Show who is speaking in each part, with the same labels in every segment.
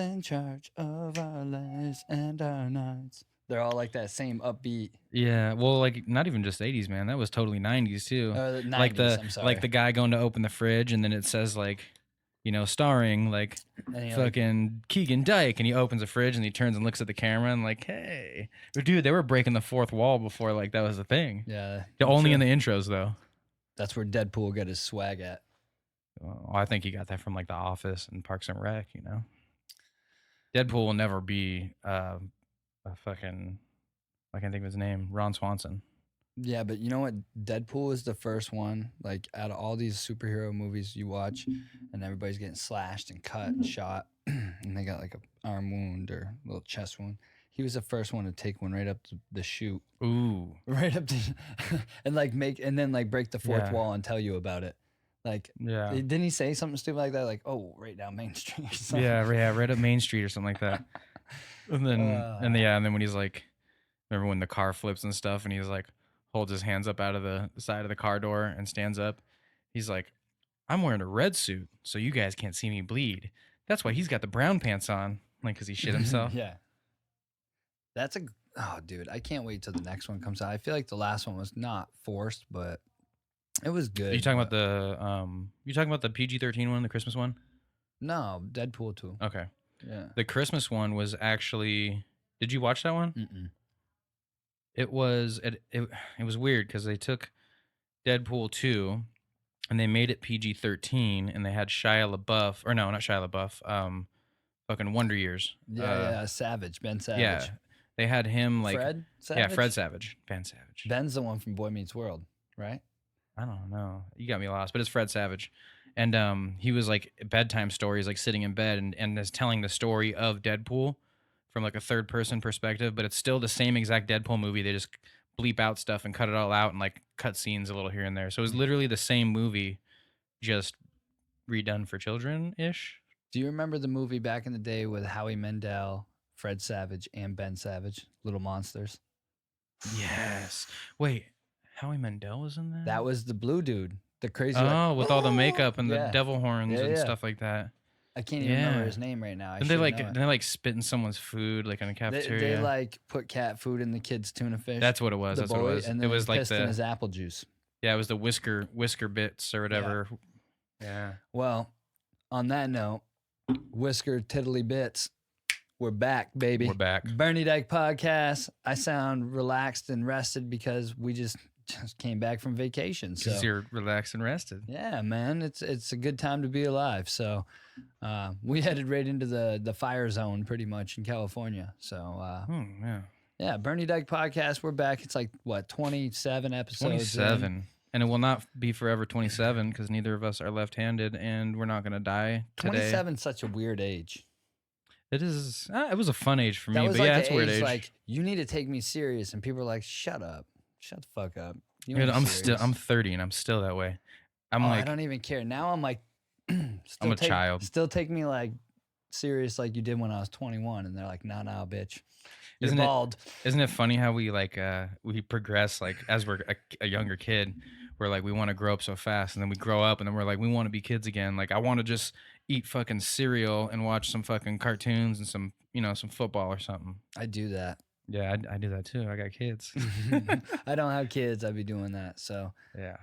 Speaker 1: in charge of our lives and our nights. They're all like that same upbeat.
Speaker 2: Yeah, well, like not even just 80s, man. That was totally 90s too.
Speaker 1: The 90s,
Speaker 2: like
Speaker 1: I'm sorry.
Speaker 2: like the guy going to open the fridge and then it says like, starring like fucking Keegan Dyke, and he opens the fridge and he turns and looks at the camera and like, hey, but dude, they were breaking the fourth wall before like that was a thing.
Speaker 1: Yeah,
Speaker 2: only in the intros though.
Speaker 1: That's where Deadpool got his swag at.
Speaker 2: Well, I think he got that from like The Office and Parks and Rec. Deadpool will never be a fucking. I can't think of his name. Ron Swanson.
Speaker 1: Yeah, but you know what? Deadpool is the first one, like, out of all these superhero movies you watch, and everybody's getting slashed and cut and shot, and they got, like, a arm wound or a little chest wound. He was the first one to take one right up the chute.
Speaker 2: Ooh.
Speaker 1: Right up to... and, like, break the fourth wall and tell you about it. Like, didn't he say something stupid like that? Like, oh, right down Main Street or something?
Speaker 2: Yeah, right up Main Street or something like that. And then, and then when he's, like... Remember when the car flips and stuff and he's like holds his hands up out of the side of the car door and stands up. He's like, I'm wearing a red suit so you guys can't see me bleed. That's why he's got the brown pants on. Like, because he shit himself.
Speaker 1: Yeah. Dude, I can't wait till the next one comes out. I feel like the last one was not forced, but it was good.
Speaker 2: Are you talking about the PG-13 one, the Christmas one?
Speaker 1: No, Deadpool 2.
Speaker 2: Okay.
Speaker 1: Yeah.
Speaker 2: The Christmas one was actually, did you watch that one?
Speaker 1: Mm-mm.
Speaker 2: It was weird because they took Deadpool 2 and they made it PG-13 and they had Shia LaBeouf, or no, not Shia LaBeouf, fucking Wonder Years.
Speaker 1: Savage, Ben Savage.
Speaker 2: Yeah, they had him like
Speaker 1: Fred Savage?
Speaker 2: Yeah, Fred Savage, Ben Savage.
Speaker 1: Ben's the one from Boy Meets World, right?
Speaker 2: I don't know. You got me lost, but it's Fred Savage. And he was like bedtime stories, like sitting in bed and is telling the story of Deadpool from like a third person perspective, but it's still the same exact Deadpool movie. They just bleep out stuff and cut it all out and like cut scenes a little here and there. So it was literally the same movie, just redone for children-ish.
Speaker 1: Do you remember the movie back in the day with Howie Mandel, Fred Savage, and Ben Savage, Little Monsters?
Speaker 2: Yes. Wait, Howie Mandel was in that?
Speaker 1: That was the blue dude, the crazy.
Speaker 2: With all the makeup and the devil horns and stuff like that.
Speaker 1: I can't even remember his name right now.
Speaker 2: And they like spit in someone's food, like in a cafeteria.
Speaker 1: They like put cat food in the kids' tuna fish.
Speaker 2: That's what it was. That's what it was.
Speaker 1: And then it was like in his apple juice.
Speaker 2: Yeah, it was the whisker bits or whatever. Yeah.
Speaker 1: Well, on that note, whisker tiddly bits. We're back, baby.
Speaker 2: We're back.
Speaker 1: Bernie Dyke Podcast. I sound relaxed and rested because we just came back from vacation. So
Speaker 2: you're relaxed and rested.
Speaker 1: Yeah, man. It's a good time to be alive. So we headed right into the fire zone pretty much in California. So yeah, Bernie Dyke Podcast. We're back. It's like what, 27 episodes.
Speaker 2: 27. And it will not be forever 27 because neither of us are left-handed and we're not going to die today.
Speaker 1: 27 is such a weird age.
Speaker 2: It is. It was a fun age for me, but
Speaker 1: like
Speaker 2: it's a weird age.
Speaker 1: Like, you need to take me serious, and people are like, "Shut up, shut the fuck up."
Speaker 2: Dude, I'm 30 and I'm still that way.
Speaker 1: I don't even care now. I'm like,
Speaker 2: I'm a child.
Speaker 1: Still take me like serious, like you did when I was 21, and they're like, "Nah, bitch, you're
Speaker 2: isn't
Speaker 1: bald."
Speaker 2: Isn't it funny how we like we progress like as we're a younger kid? We're like, we want to grow up so fast, and then we grow up, and then we're like, we want to be kids again. Like, I want to just eat fucking cereal and watch some fucking cartoons and some football or something.
Speaker 1: I do that.
Speaker 2: Yeah, I do that too. I got kids.
Speaker 1: I don't have kids. I'd be doing that. So yeah.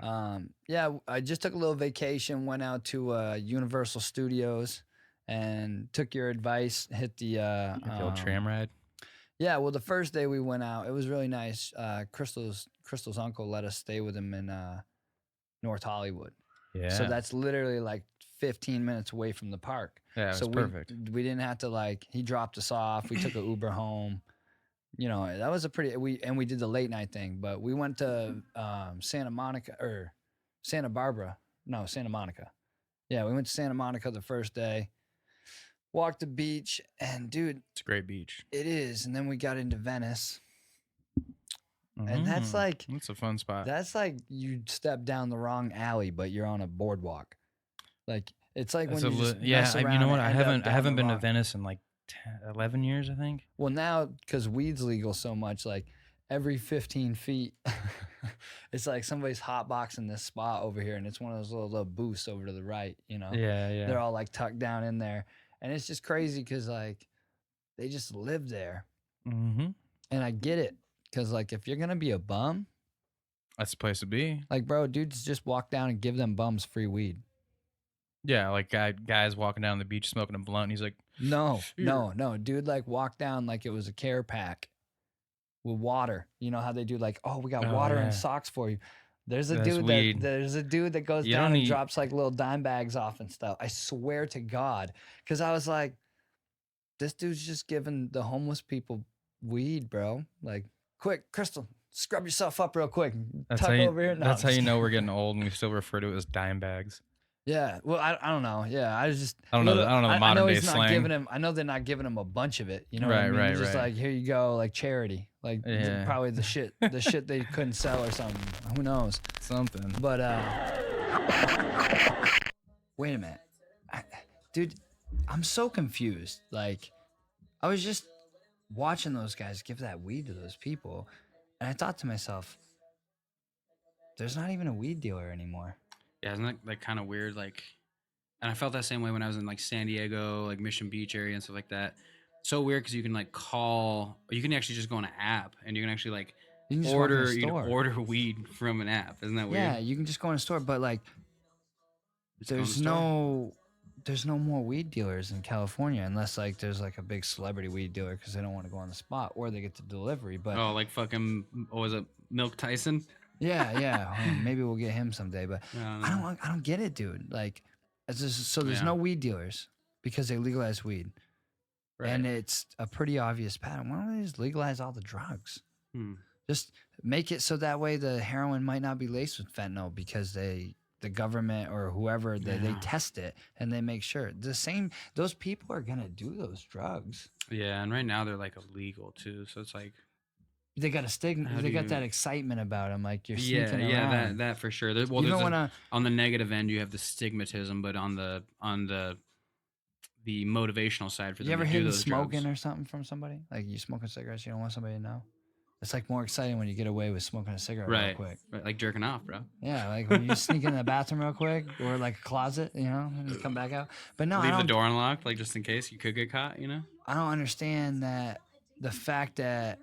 Speaker 1: I just took a little vacation. Went out to Universal Studios and took your advice. Hit the
Speaker 2: old tram ride.
Speaker 1: Yeah, well, the first day we went out, it was really nice. Crystal's uncle let us stay with him in North Hollywood.
Speaker 2: Yeah.
Speaker 1: So that's literally like 15 minutes away from the park.
Speaker 2: Yeah, it was perfect.
Speaker 1: We didn't have to he dropped us off. We took an Uber home. That was we did the late night thing, but we went to Santa Monica. Yeah, we went to Santa Monica the first day. Walked the beach, and dude,
Speaker 2: it's a great beach.
Speaker 1: It is. And then we got into Venice. And that's like,
Speaker 2: it's a fun spot.
Speaker 1: That's like you step down the wrong alley, but you're on a boardwalk. Like it's like when you just mess around.
Speaker 2: You know what? I haven't been to Venice in like 11 years, I think.
Speaker 1: Well, now because weed's legal so much, like every 15 feet, it's like somebody's hotboxing this spot over here, and it's one of those little booths over to the right.
Speaker 2: Yeah.
Speaker 1: They're all like tucked down in there. And it's just crazy because like they just live there.
Speaker 2: Mm-hmm.
Speaker 1: And I get it. Because like if you're going to be a bum,
Speaker 2: That's the place to be.
Speaker 1: like, bro, dudes just walk down and give them bums free weed.
Speaker 2: Yeah, like guys walking down the beach smoking a blunt. And he's like,
Speaker 1: No,
Speaker 2: "Here."
Speaker 1: dude, like walk down like it was a care pack with water. You know how they do like, oh, we got
Speaker 2: Oh,
Speaker 1: water and
Speaker 2: yeah.
Speaker 1: socks for you. There's a
Speaker 2: That's weed.
Speaker 1: there's a dude that goes
Speaker 2: You
Speaker 1: down
Speaker 2: don't
Speaker 1: and
Speaker 2: need.
Speaker 1: drops like little dime bags off and stuff. I swear to God, because I was like, this dude's just giving the homeless people weed, bro. Like, quick, Crystal, scrub yourself up real quick.
Speaker 2: That's
Speaker 1: Tuck
Speaker 2: how you.
Speaker 1: over here. No,
Speaker 2: That's how
Speaker 1: just
Speaker 2: you know
Speaker 1: kidding.
Speaker 2: we're getting old, and we still refer to it as dime bags.
Speaker 1: Yeah, well, I don't know. Yeah, I was just
Speaker 2: I don't know.
Speaker 1: little.
Speaker 2: I don't know the
Speaker 1: I
Speaker 2: modern
Speaker 1: know
Speaker 2: day
Speaker 1: he's not
Speaker 2: slang.
Speaker 1: giving him. I know they're not giving him a bunch of it. You know what I
Speaker 2: Right,
Speaker 1: mean?
Speaker 2: right,
Speaker 1: They're just
Speaker 2: right.
Speaker 1: like, here you go, like charity, like
Speaker 2: Yeah.
Speaker 1: probably the shit they couldn't sell or something. Who knows?
Speaker 2: Something.
Speaker 1: But wait a minute, dude, I'm so confused. Like, I was just watching those guys give that weed to those people, and I thought to myself, there's not even a weed dealer anymore.
Speaker 3: Yeah, isn't that like kind of weird? Like, and I felt that same way when I was in like San Diego, like Mission Beach area and stuff like that. So weird because you can like call, or you can actually just go on an app and you can actually like
Speaker 1: You can just walk in a
Speaker 3: order, you can
Speaker 1: store.
Speaker 3: order weed from an app. Isn't that weird?
Speaker 1: Yeah, you can just go in a store, but like,
Speaker 3: Just go in the
Speaker 1: there's
Speaker 3: store.
Speaker 1: there's no more weed dealers in California unless like there's like a big celebrity weed dealer because they don't want to go on the spot or they get the delivery. But
Speaker 3: Oh, like fucking, what was it, Milk Tyson?
Speaker 1: yeah, maybe we'll get him someday. But
Speaker 3: I don't
Speaker 1: I
Speaker 3: know.
Speaker 1: don't get it, dude. Like, so there's
Speaker 3: Yeah.
Speaker 1: no weed dealers because they legalize weed,
Speaker 3: Right.
Speaker 1: and it's a pretty obvious pattern. Why don't they just legalize all the drugs?
Speaker 3: Hmm.
Speaker 1: Just make it so that way the heroin might not be laced with fentanyl because the government or whoever they
Speaker 3: Yeah.
Speaker 1: test it and they make sure those people are gonna do those drugs.
Speaker 3: Yeah, and right now they're like illegal too. So it's like,
Speaker 1: They got a stigma.
Speaker 3: How
Speaker 1: They
Speaker 3: do
Speaker 1: got
Speaker 3: you-
Speaker 1: that excitement about them, like you're
Speaker 3: yeah,
Speaker 1: sneaking
Speaker 3: yeah,
Speaker 1: around.
Speaker 3: that for sure. Well,
Speaker 1: You
Speaker 3: there's
Speaker 1: don't want to.
Speaker 3: on the negative end, you have the stigmatism, but on the motivational side for them
Speaker 1: You ever
Speaker 3: to do
Speaker 1: hidden
Speaker 3: those
Speaker 1: smoking
Speaker 3: drugs.
Speaker 1: or something from somebody? Like you smoking cigarettes, you don't want somebody to know. It's like more exciting when you get away with smoking a cigarette real
Speaker 3: Right.
Speaker 1: quick.
Speaker 3: Right, like jerking off, bro.
Speaker 1: Yeah, like when you sneak in the bathroom real quick or like a closet, you know, and you come back out. But no, I
Speaker 3: Leave the
Speaker 1: don't.
Speaker 3: door unlocked, like just in case you could get caught. You know.
Speaker 1: I don't understand that the fact that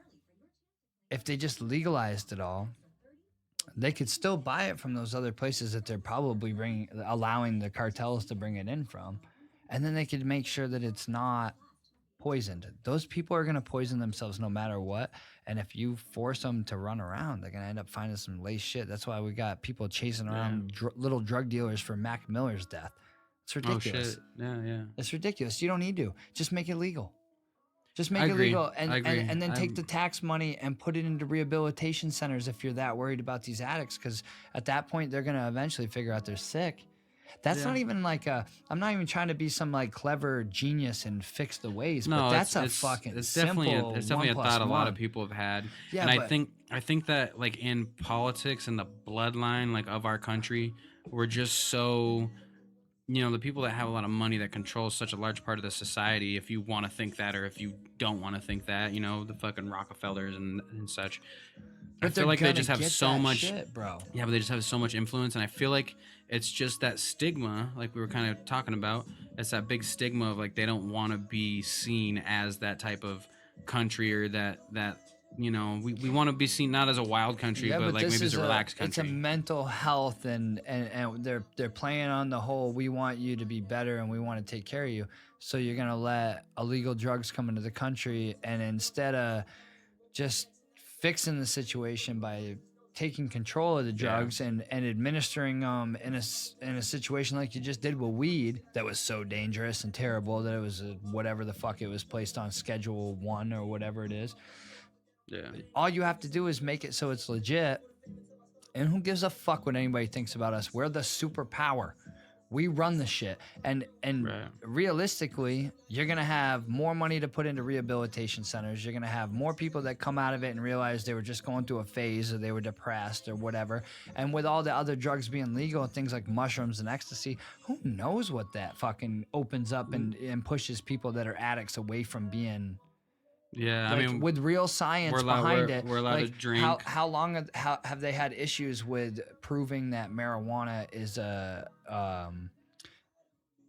Speaker 1: if they just legalized it all, they could still buy it from those other places that they're probably allowing the cartels to bring it in from, and then they could make sure that it's not poisoned. Those people are going to poison themselves no matter what, and if you force them to run around, they're going to end up finding some lace shit. That's why we got people chasing around little drug dealers for Mac Miller's death. It's ridiculous.
Speaker 3: Oh shit. Yeah, yeah.
Speaker 1: It's ridiculous. You don't need to. Just make it legal. Just make
Speaker 3: I
Speaker 1: it
Speaker 3: agree.
Speaker 1: legal and,
Speaker 3: I agree.
Speaker 1: and then take the tax money and put it into rehabilitation centers if you're that worried about these addicts, because at that point they're going to eventually figure out they're sick. That's not even like I'm not even trying to be some like clever genius and fix the ways,
Speaker 3: No,
Speaker 1: but that's
Speaker 3: it's
Speaker 1: fucking
Speaker 3: it's
Speaker 1: simple.
Speaker 3: definitely a thought a lot of people have had.
Speaker 1: Yeah,
Speaker 3: and
Speaker 1: but-
Speaker 3: I think that like in politics and the bloodline like of our country, we're just so, you know, the people that have a lot of money that control such a large part of the society, if you want to think that or if you don't want to think that, you know, the fucking Rockefellers and such. I feel like they just have so much
Speaker 1: shit, bro.
Speaker 3: Yeah, but they just have so much influence, and I feel like it's just that stigma, like we were kind of talking about. It's that big stigma of like they don't want to be seen as that type of country, or that you know, we want to be seen not as a wild country, but like
Speaker 1: this
Speaker 3: maybe as
Speaker 1: is
Speaker 3: a relaxed
Speaker 1: It's a
Speaker 3: country.
Speaker 1: mental health, and they're playing on the whole. We want you to be better, and we want to take care of you. So you're gonna let illegal drugs come into the country, and instead of just fixing the situation by taking control of the drugs and administering them in a situation like you just did with weed that was so dangerous and terrible that it was whatever the fuck it was placed on Schedule 1 or whatever it is.
Speaker 3: Yeah,
Speaker 1: All you have to do is make it so it's legit. And who gives a fuck what anybody thinks about us? We're the superpower. We run the shit. And
Speaker 3: Right.
Speaker 1: realistically, you're going to have more money to put into rehabilitation centers. You're going to have more people that come out of it and realize they were just going through a phase or they were depressed or whatever. And with all the other drugs being legal and things like mushrooms and ecstasy, who knows what that fucking opens up and pushes people that are addicts away from being...
Speaker 3: yeah.
Speaker 1: Like,
Speaker 3: I mean,
Speaker 1: with real science
Speaker 3: we're allowed-
Speaker 1: behind
Speaker 3: we're-
Speaker 1: it,
Speaker 3: we're allowed to
Speaker 1: like,
Speaker 3: drink.
Speaker 1: How long have they had issues with proving that marijuana is a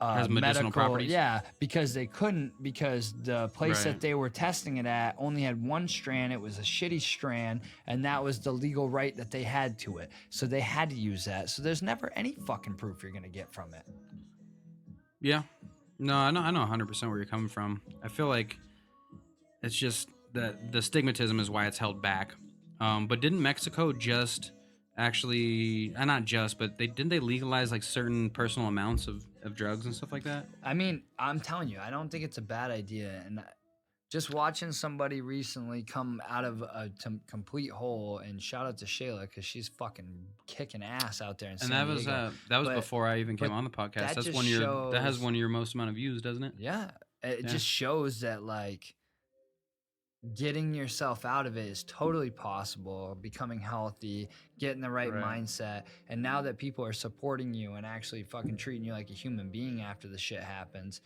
Speaker 3: Has medicinal properties?
Speaker 1: Yeah, because they couldn't, because the place
Speaker 3: Right.
Speaker 1: that they were testing it at only had one strand. It was a shitty strand, and that was the legal right that they had to it. So they had to use that. So there's never any fucking proof you're gonna get from it.
Speaker 3: Yeah. No, I know 100% where you're coming from. I feel like it's just that the stigmatism is why it's held back. But didn't Mexico just actually, not just, but didn't they legalize like certain personal amounts of drugs and stuff like that?
Speaker 1: I mean, I'm telling you, I don't think it's a bad idea. And just watching somebody recently come out of a complete hole, and shout out to Shayla because she's fucking kicking ass out there in San
Speaker 3: And
Speaker 1: Diego.
Speaker 3: that was
Speaker 1: But-
Speaker 3: before I even came
Speaker 1: but
Speaker 3: on the podcast.
Speaker 1: that
Speaker 3: That's
Speaker 1: just
Speaker 3: one of your that has
Speaker 1: shows-
Speaker 3: one of your most amount of views, doesn't it?
Speaker 1: Yeah, it
Speaker 3: Yeah.
Speaker 1: just shows that like getting yourself out of it is totally possible, becoming healthy, getting the right
Speaker 3: Right.
Speaker 1: mindset. And now that people are supporting you and actually fucking treating you like a human being after the shit happens,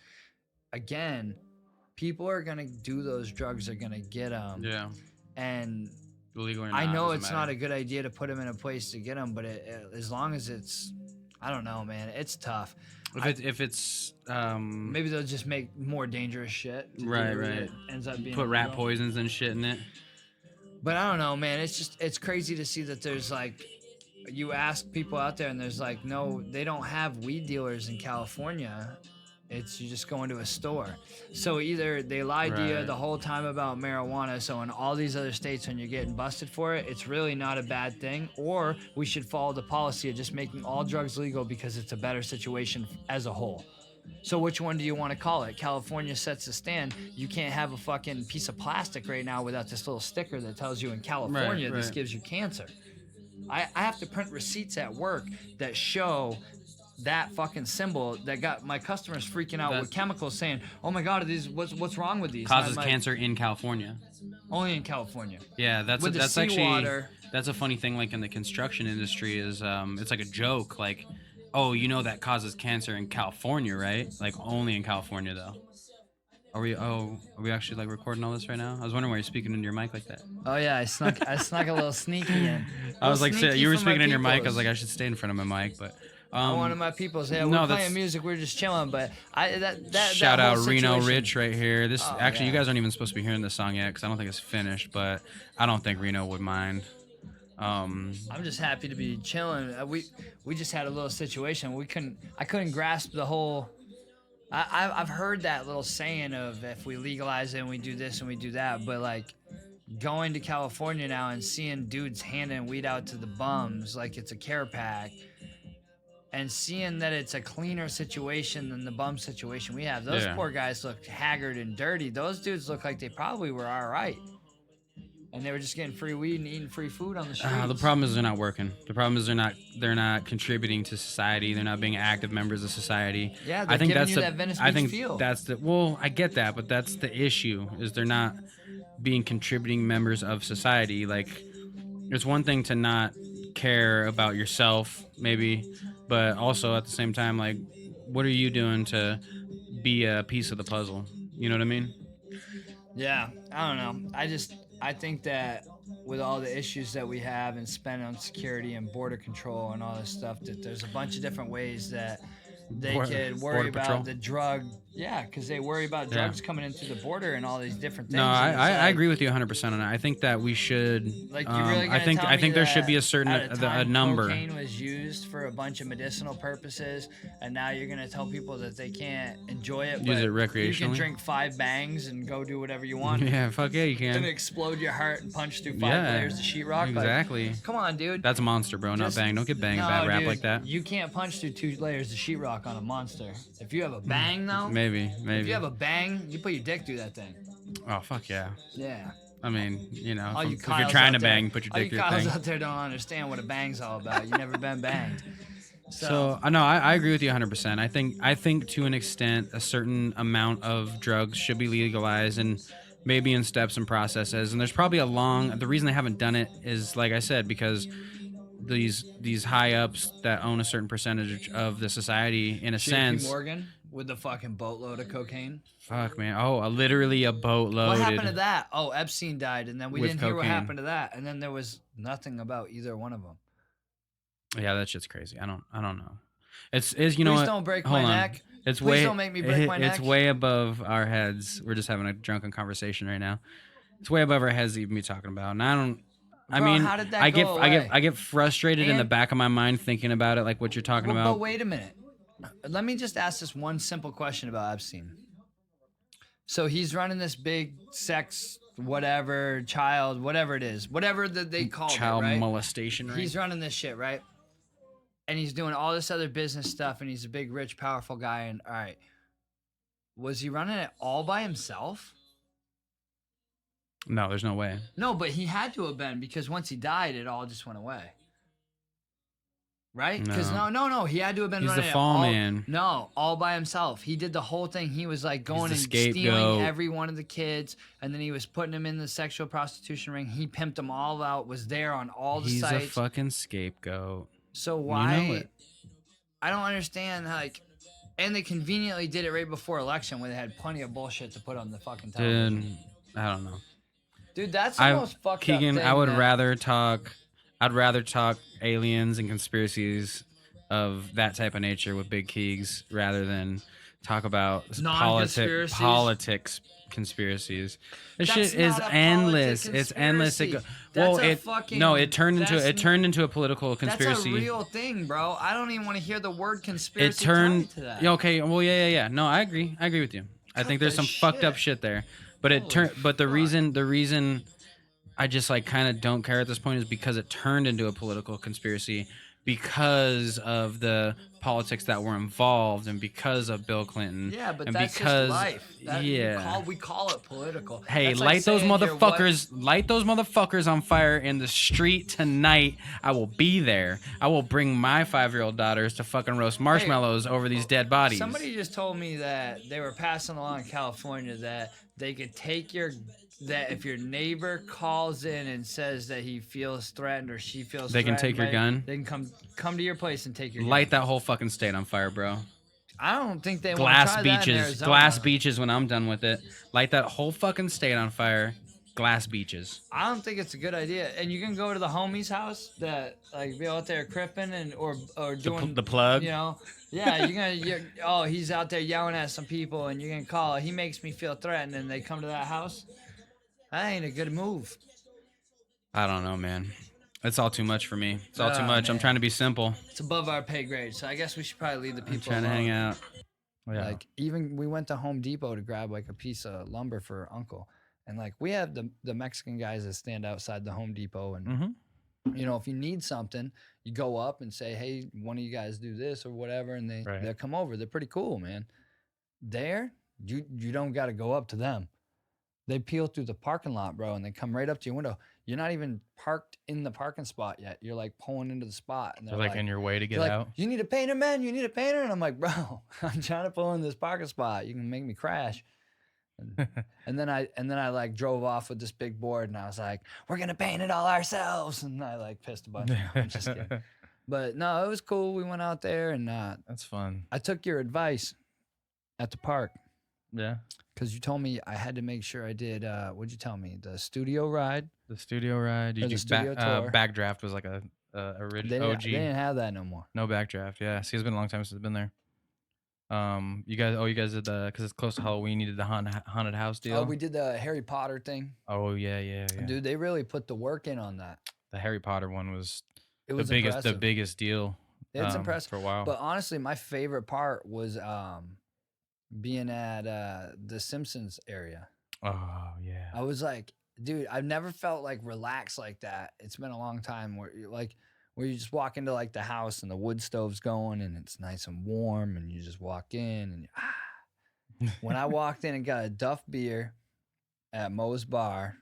Speaker 1: again, people are gonna do those drugs, are gonna get them.
Speaker 3: Yeah.
Speaker 1: And
Speaker 3: Illegal or
Speaker 1: I
Speaker 3: not,
Speaker 1: know
Speaker 3: doesn't
Speaker 1: it's not
Speaker 3: matter.
Speaker 1: a good idea to put them in a place to get them, but as long as it's, I don't know, man, it's tough.
Speaker 3: If it's
Speaker 1: Maybe they'll just make more dangerous shit. to do
Speaker 3: Right,
Speaker 1: that
Speaker 3: right.
Speaker 1: Ends up being
Speaker 3: put rat
Speaker 1: illegal.
Speaker 3: poisons and shit in it.
Speaker 1: But I don't know, man. It's crazy to see that there's like, you ask people out there and there's like, no, they don't have weed dealers in California. It's you just go into a store. So either they lied to you
Speaker 3: Right.
Speaker 1: the whole time about marijuana, so in all these other states when you're getting busted for it, it's really not a bad thing, or we should follow the policy of just making all drugs legal because it's a better situation as a whole. So which one do you want to call it? California sets the stand. You can't have a fucking piece of plastic right now without this little sticker that tells you in California this
Speaker 3: right.
Speaker 1: gives you cancer. I have to print receipts at work that show that fucking symbol that got my customers freaking out with chemicals saying, "Oh my God, are these what's wrong with these?" And
Speaker 3: Causes
Speaker 1: I'm like,
Speaker 3: cancer in California.
Speaker 1: Only in California.
Speaker 3: Yeah, that's
Speaker 1: With the
Speaker 3: that's actually
Speaker 1: seawater.
Speaker 3: that's a funny thing. Like in the construction industry, is it's like a joke. Like, oh, you know that causes cancer in California, right? Like only in California though. Are we actually like recording all this right now? I was wondering why you're speaking into your mic like that.
Speaker 1: Oh yeah, I snuck a little sneaky in.
Speaker 3: I was like,
Speaker 1: Sneaky
Speaker 3: you were
Speaker 1: for my
Speaker 3: speaking in your mic. I was
Speaker 1: peoples.
Speaker 3: like, I should stay in front of my mic, but
Speaker 1: One of my people said,
Speaker 3: no,
Speaker 1: "We're
Speaker 3: that's-
Speaker 1: playing music, we're just chilling." But that
Speaker 3: shout
Speaker 1: whole
Speaker 3: out Reno
Speaker 1: situation-
Speaker 3: Rich right here. This
Speaker 1: Oh,
Speaker 3: actually, you
Speaker 1: yeah.
Speaker 3: guys aren't even supposed to be hearing this song yet because I don't think it's finished. But I don't think Reno would mind.
Speaker 1: I'm just happy to be chilling. We just had a little situation. I couldn't grasp the whole. I've heard that little saying of if we legalize it and we do this and we do that, but like going to California now and seeing dudes handing weed out to the bums like it's a care pack, and seeing that it's a cleaner situation than the bum situation we have. Those
Speaker 3: Yeah.
Speaker 1: poor guys look haggard and dirty. Those dudes look like they probably were all right. And they were just getting free weed and eating free food on the streets.
Speaker 3: The problem is they're not working. The problem is they're not contributing to society. They're not being active members of society.
Speaker 1: Yeah,
Speaker 3: I
Speaker 1: they're
Speaker 3: think
Speaker 1: giving
Speaker 3: that's
Speaker 1: you
Speaker 3: the.
Speaker 1: that Venice
Speaker 3: I
Speaker 1: Beach
Speaker 3: think
Speaker 1: feel.
Speaker 3: that's the. Well, I get that, but that's the issue. Is they're not being contributing members of society. Like, it's one thing to not care about yourself, maybe, but also at the same time, like, what are you doing to be a piece of the puzzle? You know what I mean?
Speaker 1: Yeah, I don't know. I think that with all the issues that we have and spend on security and border control and all this stuff, that there's a bunch of different ways that they could worry
Speaker 3: Border
Speaker 1: about
Speaker 3: patrol?
Speaker 1: the drug. Yeah, because they worry about drugs coming in through the border and all these different things.
Speaker 3: No,
Speaker 1: and it's
Speaker 3: I
Speaker 1: like,
Speaker 3: agree with you 100% on that. I think that we should.
Speaker 1: Like, you really
Speaker 3: I
Speaker 1: gonna
Speaker 3: think
Speaker 1: tell
Speaker 3: I
Speaker 1: me
Speaker 3: think there should be a
Speaker 1: that
Speaker 3: certain
Speaker 1: at a time
Speaker 3: number.
Speaker 1: Cocaine was used for a bunch of medicinal purposes, and now you're gonna tell people that they can't enjoy it.
Speaker 3: Use
Speaker 1: but
Speaker 3: it
Speaker 1: You
Speaker 3: recreationally?
Speaker 1: can drink 5 bangs and go do whatever you want.
Speaker 3: Yeah, fuck yeah, you
Speaker 1: And
Speaker 3: can.
Speaker 1: explode your heart and punch through 5
Speaker 3: Yeah,
Speaker 1: layers of sheetrock. Like,
Speaker 3: exactly.
Speaker 1: come on, dude.
Speaker 3: That's a monster, bro. Not
Speaker 1: Just-
Speaker 3: bang. Don't get bang a
Speaker 1: No,
Speaker 3: bad rap
Speaker 1: dude,
Speaker 3: like that.
Speaker 1: You can't punch through 2 layers of sheetrock on a monster. If you have a bang, though,
Speaker 3: Maybe.
Speaker 1: if you have a bang, you put your dick through that thing.
Speaker 3: Oh fuck yeah.
Speaker 1: Yeah.
Speaker 3: I mean, you know,
Speaker 1: All you
Speaker 3: if you're
Speaker 1: Kyles
Speaker 3: trying to
Speaker 1: out there-
Speaker 3: bang, put your
Speaker 1: all
Speaker 3: dick
Speaker 1: you
Speaker 3: through your
Speaker 1: Kyles
Speaker 3: thing.
Speaker 1: out there don't understand what a bang's all about. You've never been banged.
Speaker 3: So I know I agree with you 100%. I think to an extent a certain amount of drugs should be legalized and maybe in steps and processes. And there's probably the reason they haven't done it is like I said because these high ups that own a certain percentage of the society in a
Speaker 1: JP
Speaker 3: sense.
Speaker 1: Morgan with the fucking boatload of cocaine.
Speaker 3: Fuck man. Oh, literally a boatload.
Speaker 1: What happened to that? Oh, Epstein died, and then we
Speaker 3: With
Speaker 1: didn't hear what
Speaker 3: cocaine.
Speaker 1: happened to that, and then there was nothing about either one of them.
Speaker 3: Yeah, that shit's crazy. I don't know. It's you know
Speaker 1: Please
Speaker 3: what?
Speaker 1: don't break
Speaker 3: Hold
Speaker 1: my
Speaker 3: on.
Speaker 1: neck.
Speaker 3: It's
Speaker 1: Please
Speaker 3: way.
Speaker 1: don't make me break my
Speaker 3: It's
Speaker 1: neck.
Speaker 3: way above our heads. We're just having a drunken conversation right now. It's way above our heads to even be talking about. And I don't. I
Speaker 1: Bro,
Speaker 3: mean,
Speaker 1: how did that
Speaker 3: I
Speaker 1: go away?
Speaker 3: I get frustrated in the
Speaker 1: And-
Speaker 3: back of my mind thinking about it, like what you're talking
Speaker 1: Well,
Speaker 3: about.
Speaker 1: but wait a minute. Let me just ask this one simple question about Epstein. So he's running this big sex, whatever, child, whatever it is, whatever that they call
Speaker 3: Child
Speaker 1: it, right?
Speaker 3: molestation, right?
Speaker 1: He's running this shit, right? And he's doing all this other business stuff, and he's a big, rich, powerful guy. And all right, was he running it all by himself?
Speaker 3: No, there's no way.
Speaker 1: No, but he had to have been, because once he died, it all just went away. Right? Because no, he had to have been
Speaker 3: He's
Speaker 1: running
Speaker 3: the
Speaker 1: it
Speaker 3: fall
Speaker 1: all,
Speaker 3: man.
Speaker 1: No, all by himself. He did the whole thing. He was like going
Speaker 3: the
Speaker 1: and
Speaker 3: scapegoat.
Speaker 1: stealing every one of the kids, and then he was putting them in the sexual prostitution ring. He pimped them all out, was there on all the
Speaker 3: He's
Speaker 1: sites.
Speaker 3: a fucking scapegoat.
Speaker 1: So why?
Speaker 3: You know it.
Speaker 1: I don't understand. Like, and they conveniently did it right before election, where they had plenty of bullshit to put on the fucking television.
Speaker 3: Dude, I don't know.
Speaker 1: Dude, that's the most fucked
Speaker 3: Keegan,
Speaker 1: up thing.
Speaker 3: I would
Speaker 1: that-
Speaker 3: rather talk. I'd rather talk aliens and conspiracies of that type of nature with Big Keegs rather than talk about
Speaker 1: Non-conspiracies?
Speaker 3: politics conspiracies. This
Speaker 1: That's
Speaker 3: shit is
Speaker 1: not a
Speaker 3: endless.
Speaker 1: politic
Speaker 3: It's endless. It
Speaker 1: conspiracy.
Speaker 3: well,
Speaker 1: That's a
Speaker 3: it
Speaker 1: fucking-
Speaker 3: no, it turned
Speaker 1: that's-
Speaker 3: into a political conspiracy.
Speaker 1: That's a real thing, bro. I don't even want to hear the word conspiracy.
Speaker 3: It turned.
Speaker 1: tied to that.
Speaker 3: Yeah, okay. Well, yeah. No, I agree. I agree with you. I think there's
Speaker 1: the
Speaker 3: some fucked up
Speaker 1: shit.
Speaker 3: shit there. But it
Speaker 1: Holy
Speaker 3: turned. But the
Speaker 1: fuck.
Speaker 3: reason I just like kind of don't care at this point is because it turned into a political conspiracy because of the politics that were involved and because of Bill Clinton.
Speaker 1: Yeah, but
Speaker 3: and
Speaker 1: that's
Speaker 3: because,
Speaker 1: just life. That,
Speaker 3: yeah.
Speaker 1: we call it political.
Speaker 3: Hey,
Speaker 1: That's like
Speaker 3: light those
Speaker 1: saying you're
Speaker 3: motherfuckers! Light those motherfuckers on fire in the street tonight. I will be there. I will bring my 5-year-old daughters to fucking roast marshmallows over these dead bodies.
Speaker 1: Somebody just told me that they were passing along in California that they could take that if your neighbor calls in and says that he feels threatened or she feels
Speaker 3: They can
Speaker 1: threatened
Speaker 3: take your
Speaker 1: by-
Speaker 3: gun?
Speaker 1: They can come to your place and take your
Speaker 3: Light
Speaker 1: gun.
Speaker 3: that whole fucking state on fire, bro.
Speaker 1: I don't think they want to
Speaker 3: Glass
Speaker 1: try that in
Speaker 3: beaches.
Speaker 1: Arizona.
Speaker 3: Glass beaches when I'm done with it. Light that whole fucking state on fire. Glass beaches.
Speaker 1: I don't think it's a good idea. And you can go to the homie's house that like be out there cripping and or doing
Speaker 3: The plug.
Speaker 1: You know, yeah. He's out there yelling at some people, and you're gonna call. He makes me feel threatened, and they come to that house. That ain't a good move.
Speaker 3: I don't know, man. It's all too much for me. It's all too
Speaker 1: Oh,
Speaker 3: much. I'm
Speaker 1: man.
Speaker 3: trying to be simple.
Speaker 1: It's above our pay grade, so I guess we should probably leave the people
Speaker 3: I'm trying to
Speaker 1: alone.
Speaker 3: hang out. Yeah.
Speaker 1: Like even we went to Home Depot to grab like a piece of lumber for Uncle, and like we have the Mexican guys that stand outside the Home Depot, and
Speaker 3: Mm-hmm.
Speaker 1: you know, if you need something, you go up and say, hey, one of you guys do this or whatever, and
Speaker 3: Right.
Speaker 1: they'll come over. They're pretty cool, man. There, you don't got to go up to them. They peel through the parking lot, bro, and they come right up to your window. You're not even parked in the parking spot yet. You're like pulling into the spot, and
Speaker 2: They're like in your way to get
Speaker 1: they're like,
Speaker 2: out.
Speaker 1: you need a painter, man. You need a painter, and I'm like, bro, I'm trying to pull in this parking spot. You can make me crash. And then I like drove off with this big board, and I was like, we're gonna paint it all ourselves, and I like pissed a bunch. I'm just kidding. But no, it was cool. We went out there, and
Speaker 2: That's fun.
Speaker 1: I took your advice at the park
Speaker 2: Yeah.
Speaker 1: because you told me I had to make sure I did. What'd you tell me? The studio ride.
Speaker 2: The studio ride.
Speaker 1: Or the studio tour.
Speaker 2: Backdraft was like a
Speaker 1: They
Speaker 2: original
Speaker 1: didn't,
Speaker 2: OG.
Speaker 1: they didn't have that no more.
Speaker 2: No backdraft. Yeah. See, it's been a long time since I've been there. You guys did the, because it's close to Halloween, you did the haunted house deal.
Speaker 1: Oh, we did the Harry Potter thing.
Speaker 2: Oh yeah.
Speaker 1: Dude, they really put the work in on that.
Speaker 2: The Harry Potter one was
Speaker 1: It
Speaker 2: the
Speaker 1: was
Speaker 2: biggest
Speaker 1: impressive.
Speaker 2: deal.
Speaker 1: It's impressive
Speaker 2: for a while.
Speaker 1: But honestly, my favorite part was being at the Simpsons area.
Speaker 2: Oh yeah.
Speaker 1: I was like, dude, I've never felt like relaxed like that. It's been a long time where you just walk into like the house and the wood stove's going and it's nice and warm and you just walk in and when I walked in and got a Duff beer at Moe's Bar,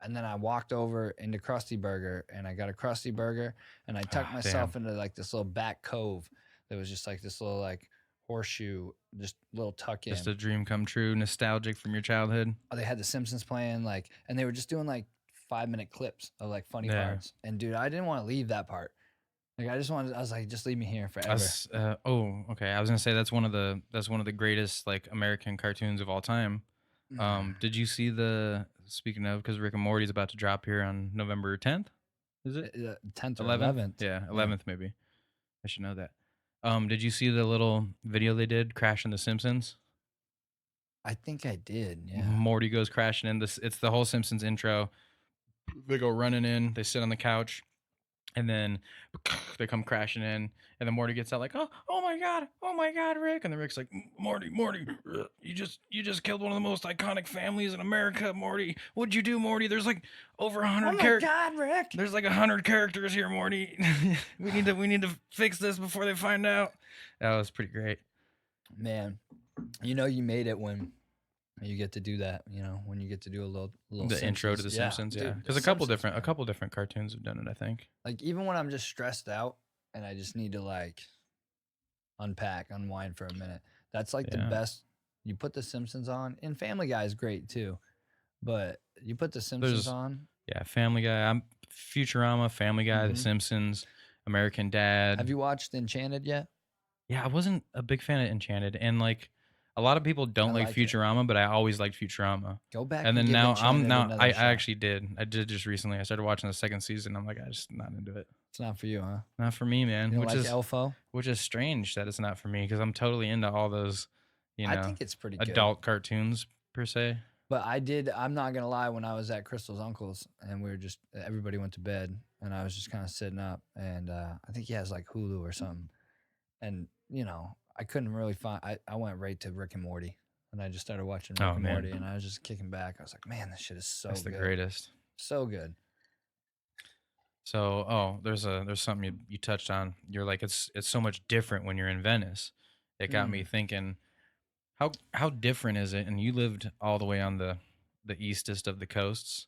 Speaker 1: and then I walked over into Krusty Burger and I got a Krusty Burger and I tucked myself into like this little back cove that was just like this little like horseshoe, just little tuck in.
Speaker 2: Just a dream come true, nostalgic from your childhood.
Speaker 1: They had the Simpsons playing, like, and they were just doing like 5-minute clips of like funny
Speaker 2: Yeah.
Speaker 1: parts. And dude, I didn't want to leave that part. Like, I was like, just leave me here forever.
Speaker 2: Okay. I was gonna say that's one of the greatest like American cartoons of all time. Did you see speaking of, because Rick and Morty's about to drop here on November 10th? Is it
Speaker 1: 10th or
Speaker 2: 11th?
Speaker 1: 11th?
Speaker 2: Yeah, 11th maybe. I should know that. Did you see the little video they did crashing the Simpsons?
Speaker 1: I think I did. Yeah.
Speaker 2: Morty goes crashing in this. It's the whole Simpsons intro. They go running in. They sit on the couch, and then they come crashing in. And then Morty gets out like, oh my god, Rick. And then Rick's like, Morty, you just killed one of the most iconic families in America, Morty. What'd you do, Morty? There's like over 100 characters.
Speaker 1: God, Rick!
Speaker 2: There's like 100 characters here, Morty. we need to fix this before they find out. That was pretty great.
Speaker 1: Man, you know you made it when you get to do that. You know, when you get to do a little
Speaker 2: The intro to the Simpsons, yeah. Because a couple different cartoons have done it, I think.
Speaker 1: Like even when I'm just stressed out and I just need to like unwind for a minute. That's like the best. You put the Simpsons on, and Family Guy is great too, but you put the Simpsons on.
Speaker 2: Yeah, Family Guy. I'm Futurama, Family Guy, The Simpsons, American Dad.
Speaker 1: Have you watched Enchanted yet?
Speaker 2: Yeah, I wasn't a big fan of Enchanted, and like a lot of people don't like Futurama, but I always liked Futurama.
Speaker 1: Go back.
Speaker 2: And then now I actually did. I did just recently. I started watching the second season. I'm like, I just not into it.
Speaker 1: It's not for you, huh?
Speaker 2: Not for me, man.
Speaker 1: You don't like Elfo?
Speaker 2: Which is strange that it's not for me because I'm totally into all those,
Speaker 1: I think it's pretty
Speaker 2: adult cartoons per se.
Speaker 1: But I'm not gonna lie, when I was at Crystal's uncle's and we were just everybody went to bed and I was just kind of sitting up and I think he has like Hulu or something, and I couldn't really find. I went right to Rick and Morty and I just started watching Rick and Morty and I was just kicking back. I was like, man, this shit is so good.
Speaker 2: That's the greatest.
Speaker 1: So good.
Speaker 2: So, there's something you touched on. You're like, it's so much different when you're in Venice. It got me thinking, how different is it? And you lived all the way on the eastest of the coasts.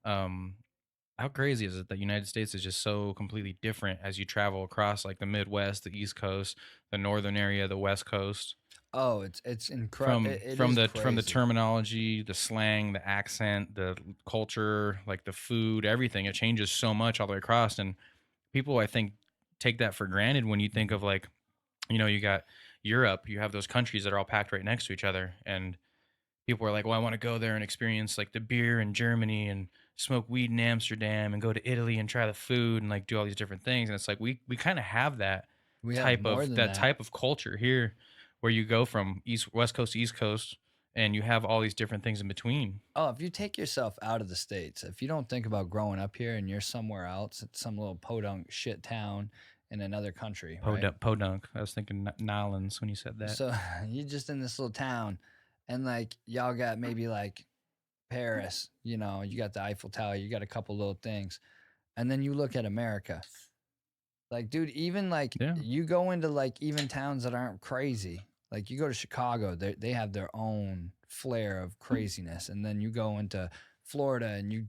Speaker 2: How crazy is it that the United States is just so completely different as you travel across like the Midwest, the East Coast, the northern area, the West Coast?
Speaker 1: Oh, it's incredible.
Speaker 2: From the terminology, the slang, the accent, the culture, like the food, everything. It changes so much all the way across, and people I think take that for granted when you think of like, you got Europe, you have those countries that are all packed right next to each other, and people are like, well, I want to go there and experience like the beer in Germany and smoke weed in Amsterdam and go to Italy and try the food and like do all these different things, and it's like we kind of have that type of culture here, where you go from West Coast to East Coast, and you have all these different things in between.
Speaker 1: Oh, if you take yourself out of the States, if you don't think about growing up here and you're somewhere else, it's some little podunk shit town in another country.
Speaker 2: Podunk. I was thinking Nolans when you said that.
Speaker 1: So you're just in this little town, and like y'all got maybe like Paris, you got the Eiffel Tower, you got a couple little things, and then you look at America. Like, dude, even like you go into like even towns that aren't crazy. Like you go to Chicago, they have their own flair of craziness. And then you go into Florida and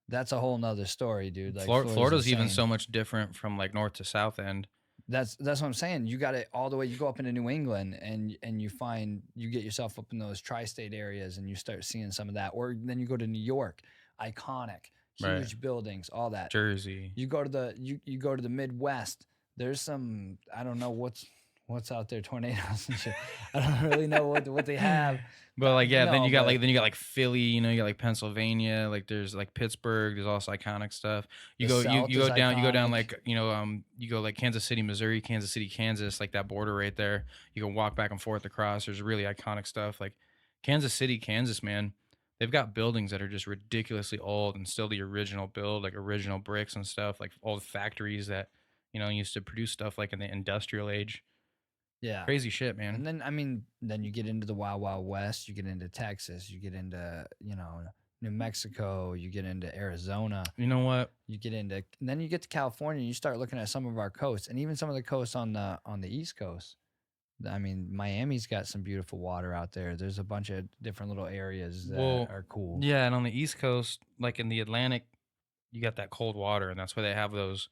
Speaker 1: that's a whole nother story, dude. Like
Speaker 2: Florida's even so much different from like north to south end.
Speaker 1: That's what I'm saying. You got it all the way. You go up into New England and you get yourself up in those tri-state areas and you start seeing some of that. Or then you go to New York, iconic, huge buildings, all that.
Speaker 2: Jersey.
Speaker 1: You go to the Midwest. There's some, I don't know what's out there, tornadoes and shit. I don't really know what they have.
Speaker 2: But like then you got like Philly, you got like Pennsylvania, like there's like Pittsburgh, there's also iconic stuff. You go down like you go like Kansas City, Missouri, Kansas City, Kansas, like that border right there. You can walk back and forth across. There's really iconic stuff. Like Kansas City, Kansas, man. They've got buildings that are just ridiculously old and still the original build, like original bricks and stuff, like old factories that, used to produce stuff like in the industrial age.
Speaker 1: Yeah.
Speaker 2: Crazy shit, man.
Speaker 1: And then, then you get into the Wild Wild West, you get into Texas, you get into, New Mexico, you get into Arizona.
Speaker 2: You know what?
Speaker 1: And then you get to California, you start looking at some of our coasts and even some of the coasts on the East Coast. I mean, Miami's got some beautiful water out there. There's a bunch of different little areas that are cool.
Speaker 2: Yeah, and on the East Coast, like in the Atlantic, you got that cold water, and that's why they have those.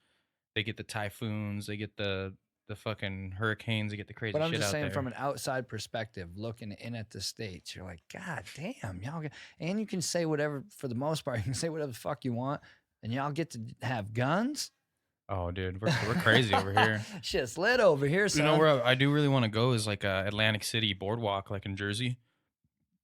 Speaker 2: They get the typhoons, they get the fucking hurricanes, they get the crazy shit out there.
Speaker 1: But I'm just saying, from an outside perspective, looking in at the States, you're like, God damn, y'all get, and you can say whatever, for the most part, you can say whatever the fuck you want, and y'all get to have guns?
Speaker 2: Oh, dude, we're crazy over here.
Speaker 1: Shit's lit over here, son.
Speaker 2: Where I do really want to go is like Atlantic City Boardwalk, like in Jersey.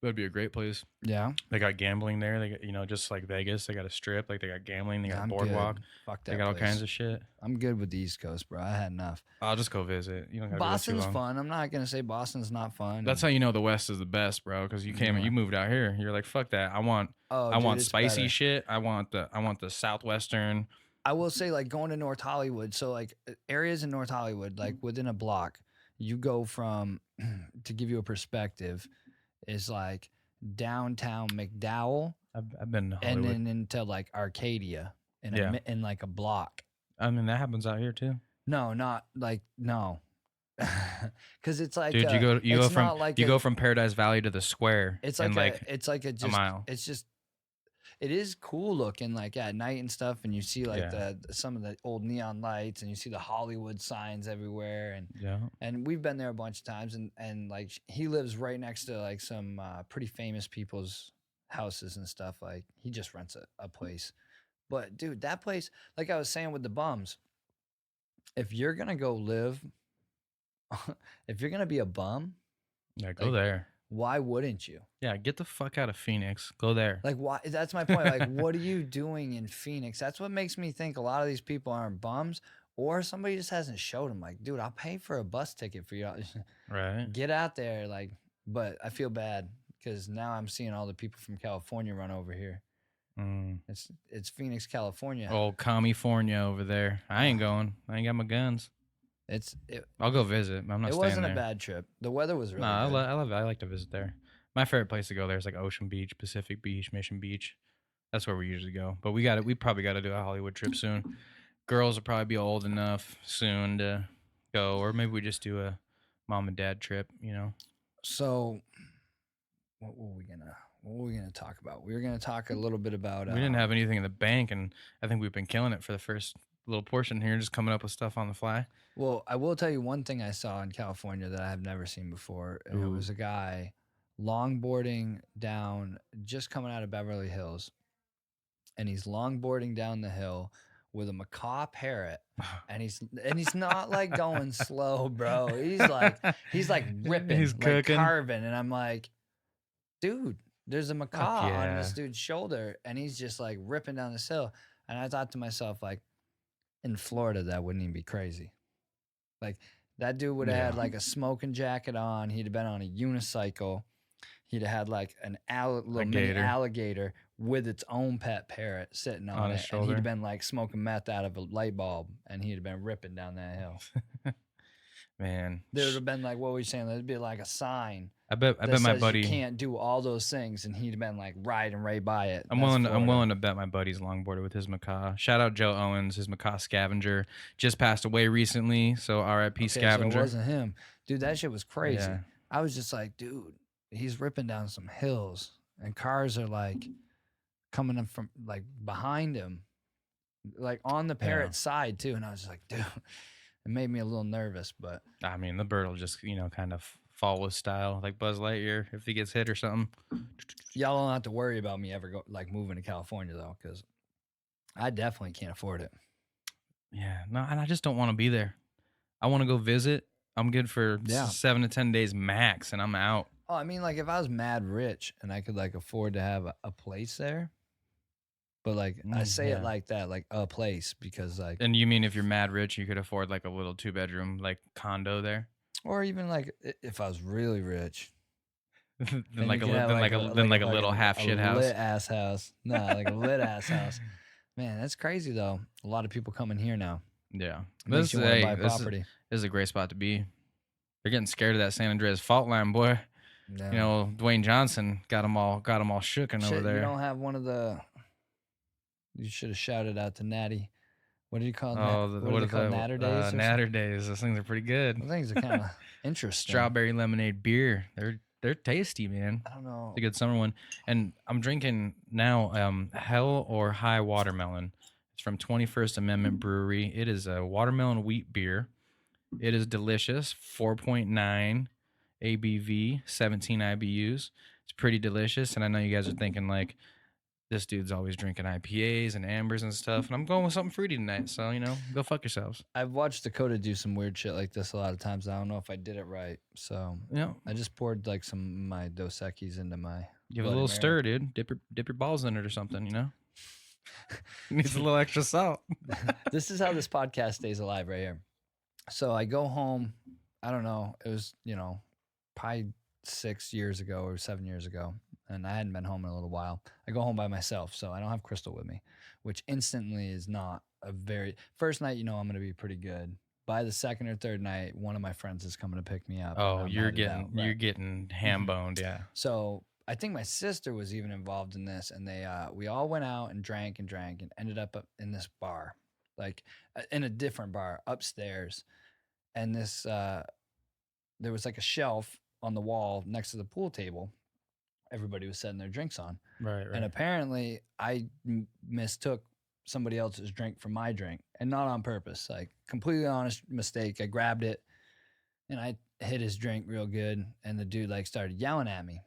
Speaker 2: That'd be a great place.
Speaker 1: Yeah,
Speaker 2: They got gambling there. They got, just like Vegas, they got a strip. Like they got gambling. They got a
Speaker 1: I'm
Speaker 2: boardwalk.
Speaker 1: good. Fuck
Speaker 2: They
Speaker 1: that
Speaker 2: got all
Speaker 1: place.
Speaker 2: kinds of shit.
Speaker 1: I'm good with the East Coast, bro. I had enough.
Speaker 2: I'll just go visit. You don't gotta be there too
Speaker 1: Boston's
Speaker 2: long.
Speaker 1: fun. I'm not gonna say Boston's not fun.
Speaker 2: That's how you know the West is the best, bro. Because you moved out here. You're like, fuck that. I want
Speaker 1: dude, it's
Speaker 2: spicy
Speaker 1: better.
Speaker 2: shit. I want the Southwestern.
Speaker 1: I will say, like, going to North Hollywood. So, like, areas in North Hollywood, like within a block, you go from, to give you a perspective, is like downtown McDowell
Speaker 2: I've been to
Speaker 1: and
Speaker 2: Hollywood.
Speaker 1: then into like Arcadia
Speaker 2: Yeah.
Speaker 1: in like a block.
Speaker 2: I mean, that happens out here too.
Speaker 1: No, not like, no. Because it's like,
Speaker 2: Dude, you
Speaker 1: it's
Speaker 2: go from
Speaker 1: not like
Speaker 2: you
Speaker 1: a-
Speaker 2: go from Paradise Valley to the Square.
Speaker 1: It's
Speaker 2: in
Speaker 1: like it's like a just
Speaker 2: mile.
Speaker 1: it's just it is cool looking like at night and stuff, and you see like
Speaker 2: Yeah.
Speaker 1: some of the old neon lights, and you see the Hollywood signs everywhere,
Speaker 2: Yeah.
Speaker 1: and we've been there a bunch of times, and like he lives right next to like some pretty famous people's houses and stuff. Like he just rents a place, but dude, that place, like I was saying with the bums, if you're gonna go live, if you're gonna be a bum,
Speaker 2: Yeah, go
Speaker 1: Like-
Speaker 2: there.
Speaker 1: why wouldn't you?
Speaker 2: Yeah, get the fuck out of Phoenix. Go there.
Speaker 1: Like, why? That's my point. Like, what are you doing in Phoenix? That's what makes me think a lot of these people aren't bums, or somebody just hasn't showed them. Like, dude, I'll pay for a bus ticket for you.
Speaker 2: Right.
Speaker 1: Get out there. Like, but I feel bad because now I'm seeing all the people from California run over here.
Speaker 2: Mm.
Speaker 1: It's Phoenix, California.
Speaker 2: Old California over there. I ain't going. I ain't got my guns.
Speaker 1: It
Speaker 2: I'll go visit. I'm not
Speaker 1: it
Speaker 2: staying
Speaker 1: wasn't
Speaker 2: there.
Speaker 1: a bad trip. The weather was really
Speaker 2: Nah,
Speaker 1: good.
Speaker 2: I love it. I like to visit there. My favorite place to go there is like Ocean Beach, Pacific Beach, Mission Beach. That's where we usually go. But we probably got to do a Hollywood trip soon. Girls will probably be old enough soon to go, or maybe we just do a mom and dad trip.
Speaker 1: So, what were we gonna talk about? We were gonna talk a little bit about.
Speaker 2: We didn't have anything in the bank, and I think we've been killing it for the first little portion here, just coming up with stuff on the fly.
Speaker 1: Well, I will tell you one thing I saw in California that I have never seen before, and it
Speaker 2: Ooh.
Speaker 1: was a guy longboarding down, just coming out of Beverly Hills, and he's longboarding down the hill with a macaw parrot, and he's not like going slow, bro. He's like ripping,
Speaker 2: He's
Speaker 1: like
Speaker 2: cooking.
Speaker 1: carving, and I'm like, dude, there's a macaw on
Speaker 2: yeah.
Speaker 1: this dude's shoulder, and he's just like ripping down this hill, and I thought to myself, like, in Florida, that wouldn't even be crazy. Like that dude would have had
Speaker 2: Yeah.
Speaker 1: like a smoking jacket on. He'd have been on a unicycle. He'd have had like little mini
Speaker 2: gator.
Speaker 1: alligator with its own pet parrot sitting on
Speaker 2: his
Speaker 1: it, and he'd
Speaker 2: shoulder.
Speaker 1: have been like smoking meth out of a light bulb, and he'd have been ripping down that hill.
Speaker 2: Man,
Speaker 1: There would have been like, what were you saying? There'd be like a sign
Speaker 2: I bet
Speaker 1: that
Speaker 2: my
Speaker 1: says
Speaker 2: buddy.
Speaker 1: you can't do all those things, and he'd have been like riding right by it.
Speaker 2: I'm
Speaker 1: That's
Speaker 2: willing
Speaker 1: Florida.
Speaker 2: to bet my buddy's longboarded with his macaw. Shout out Joe Owens, his macaw scavenger just passed away recently. So R.I.P.
Speaker 1: Okay, so
Speaker 2: scavenger.
Speaker 1: it wasn't him, dude. That shit was crazy.
Speaker 2: Yeah.
Speaker 1: I was just like, dude, he's ripping down some hills, and cars are like coming up from like behind him, like on the parrot's side too. And I was just like, dude, it made me a little nervous, but
Speaker 2: I mean, the bird will just kind of fall with style, like Buzz Lightyear if he gets hit or something.
Speaker 1: y'all don't have to worry about me ever moving to California though, because I definitely can't afford it.
Speaker 2: Yeah, no, and I just don't want to be there. I want to go visit. I'm good for
Speaker 1: Yeah.
Speaker 2: 7 to 10 days max, and I'm out.
Speaker 1: Oh, I mean, like if I was mad rich and I could like afford to have a place there, but like I say
Speaker 2: yeah.
Speaker 1: it like that, like a place, because like,
Speaker 2: And you mean if you're mad rich, you could afford like a little 2-bedroom like condo there?
Speaker 1: or even like if I was really rich,
Speaker 2: then
Speaker 1: then
Speaker 2: like
Speaker 1: you
Speaker 2: a
Speaker 1: could have,
Speaker 2: little half shit house.
Speaker 1: lit ass house. No, like a lit ass house. Man, that's crazy though. A lot of people coming here now.
Speaker 2: Yeah,
Speaker 1: Makes you want to buy
Speaker 2: this
Speaker 1: property.
Speaker 2: is a great spot to be. They're getting scared of that San Andreas fault line, boy.
Speaker 1: Yeah.
Speaker 2: Dwayne Johnson got them all shooken over
Speaker 1: Shit,
Speaker 2: there.
Speaker 1: you don't have one of the. You should have shouted out to Natty. What do you call that? What are they called? Natter days. or
Speaker 2: Natter days. Those things are pretty good.
Speaker 1: something? Those things are kind of interesting.
Speaker 2: Strawberry lemonade beer. They're tasty, man.
Speaker 1: I don't know.
Speaker 2: It's a good summer one. And I'm drinking now Hell or High Watermelon. It's from 21st Amendment Brewery. It is a watermelon wheat beer. It is delicious. 4.9 ABV, 17 IBUs. It's pretty delicious. And I know you guys are thinking like, this dude's always drinking IPAs and ambers and stuff, and I'm going with something fruity tonight. So go fuck yourselves.
Speaker 1: I've watched Dakota do some weird shit like this a lot of times. I don't know if I did it right. So I just poured like some of my Dos Equis into my
Speaker 2: give it a
Speaker 1: Bloody
Speaker 2: little
Speaker 1: Mary.
Speaker 2: stir, dude. Dip your balls in it or something. Needs a little extra salt.
Speaker 1: This is how this podcast stays alive right here. So I go home. I don't know. It was probably 6 years ago or 7 years ago, and I hadn't been home in a little while. I go home by myself, so I don't have Crystal with me, which instantly is not a very first night. I'm going to be pretty good. By the second or third night, one of my friends is coming to pick me up.
Speaker 2: Oh, you're getting ham boned, yeah.
Speaker 1: So I think my sister was even involved in this, and we all went out and drank and ended up in this bar, like in a different bar upstairs, and this there was like a shelf on the wall next to the pool table. Everybody was setting their drinks on.
Speaker 2: Right.
Speaker 1: And apparently I mistook somebody else's drink for my drink, and not on purpose, like completely honest mistake. I grabbed it and I hit his drink real good, and the dude like started yelling at me.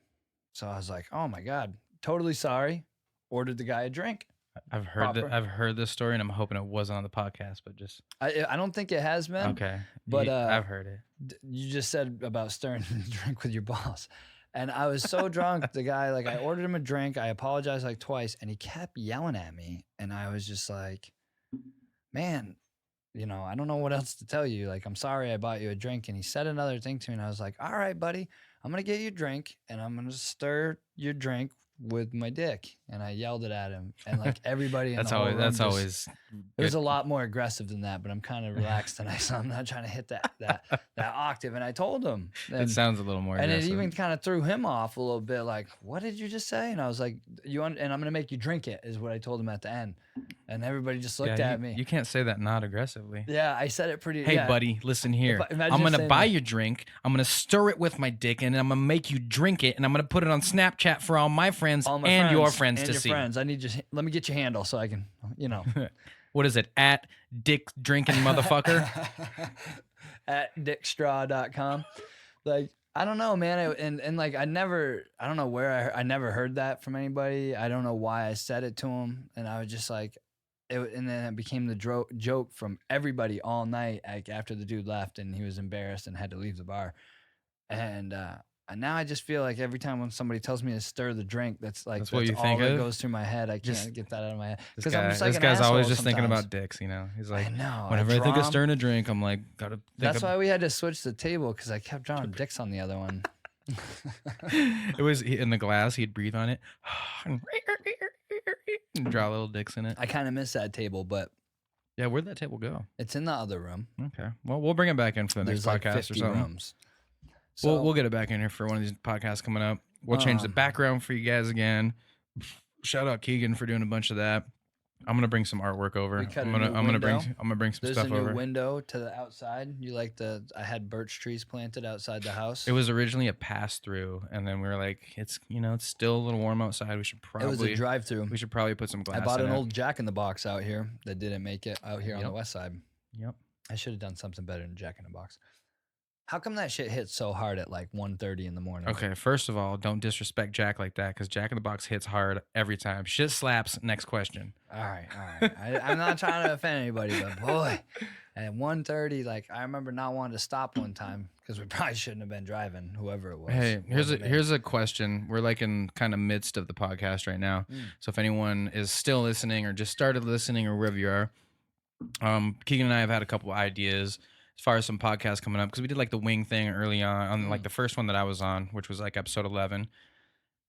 Speaker 1: So I was like, oh my God, totally sorry. Ordered the guy a drink.
Speaker 2: I've heard this story, and I'm hoping it wasn't on the podcast, but just
Speaker 1: I don't think it has been.
Speaker 2: Okay.
Speaker 1: But
Speaker 2: I've heard it.
Speaker 1: You just said about stirring the drink with your balls. And I was so drunk, the guy, like, I ordered him a drink. I apologized like twice, and he kept yelling at me. And I was just like, man, I don't know what else to tell you. Like, I'm sorry I bought you a drink. And he said another thing to me, and I was like, all right, buddy, I'm going to get you a drink, and I'm going to stir your drink with my dick. And I yelled it at him, and like everybody in the whole room
Speaker 2: always
Speaker 1: it was a lot more aggressive than that, but I'm kind of relaxed tonight, so I'm not trying to hit that octave. And I told him,
Speaker 2: it sounds a little more
Speaker 1: and
Speaker 2: aggressive.
Speaker 1: it even kind of threw him off a little bit, like, what did you just say? And I was like, and I'm gonna make you drink it, is what I told him at the end. And everybody just looked at me.
Speaker 2: You can't say that not aggressively.
Speaker 1: Yeah, I said it pretty.
Speaker 2: Hey, buddy, listen here. I'm going to buy you a drink. I'm going to stir it with my dick, and I'm going to make you drink it, and I'm going to put it on Snapchat for all my friends and your friends to see.
Speaker 1: I need let me get your handle so I can,
Speaker 2: What is it? At dick drinking motherfucker?
Speaker 1: At dickstraw.com. Like, I don't know, man. And like, I don't know where I never heard that from anybody. I don't know why I said it to him. And I was just like, and then it became the joke from everybody all night, like after the dude left and he was embarrassed and had to leave the bar. And now I just feel like every time when somebody tells me to stir the drink, that's all that goes through my head. I can't get that out of my head.
Speaker 2: This guy's always just thinking about dicks, He's like, whenever I think of stirring a drink, I'm like, gotta.
Speaker 1: That's why we had to switch the table, because I kept drawing dicks on the other one.
Speaker 2: It was in the glass. He'd breathe on it, and draw little dicks in it.
Speaker 1: I kind of miss that table, but
Speaker 2: yeah, where'd that table go?
Speaker 1: It's in the other room.
Speaker 2: Okay, well, we'll bring it back in for the next podcast or something. Rooms. So, we'll get it back in here for one of these podcasts coming up. We'll change the background for you guys again. Shout out Keegan for doing a bunch of that. I'm gonna bring some artwork over. I'm gonna bring some
Speaker 1: There's
Speaker 2: stuff over.
Speaker 1: There's a new window to the outside. I had birch trees planted outside the house.
Speaker 2: It was originally a pass through, and then we were like, it's still a little warm outside. We should probably.
Speaker 1: It was a drive through.
Speaker 2: We should probably put some glass.
Speaker 1: I bought an old Jack in the Box out here that didn't make it out here on the west side.
Speaker 2: Yep.
Speaker 1: I should have done something better than Jack in the Box. How come that shit hits so hard at like 1:30 in the morning?
Speaker 2: Okay, first of all, don't disrespect Jack like that, because Jack in the Box hits hard every time. Shit slaps. Next question.
Speaker 1: All right. I'm not trying to offend anybody, but boy, at 1:30, like I remember not wanting to stop one time because we probably shouldn't have been driving, whoever it was.
Speaker 2: Hey, here's a question. We're like in kind of midst of the podcast right now, so if anyone is still listening or just started listening or wherever you are, Keegan and I have had a couple ideas as far as some podcasts coming up, because we did like the wing thing early on like the first one that I was on, which was like episode 11.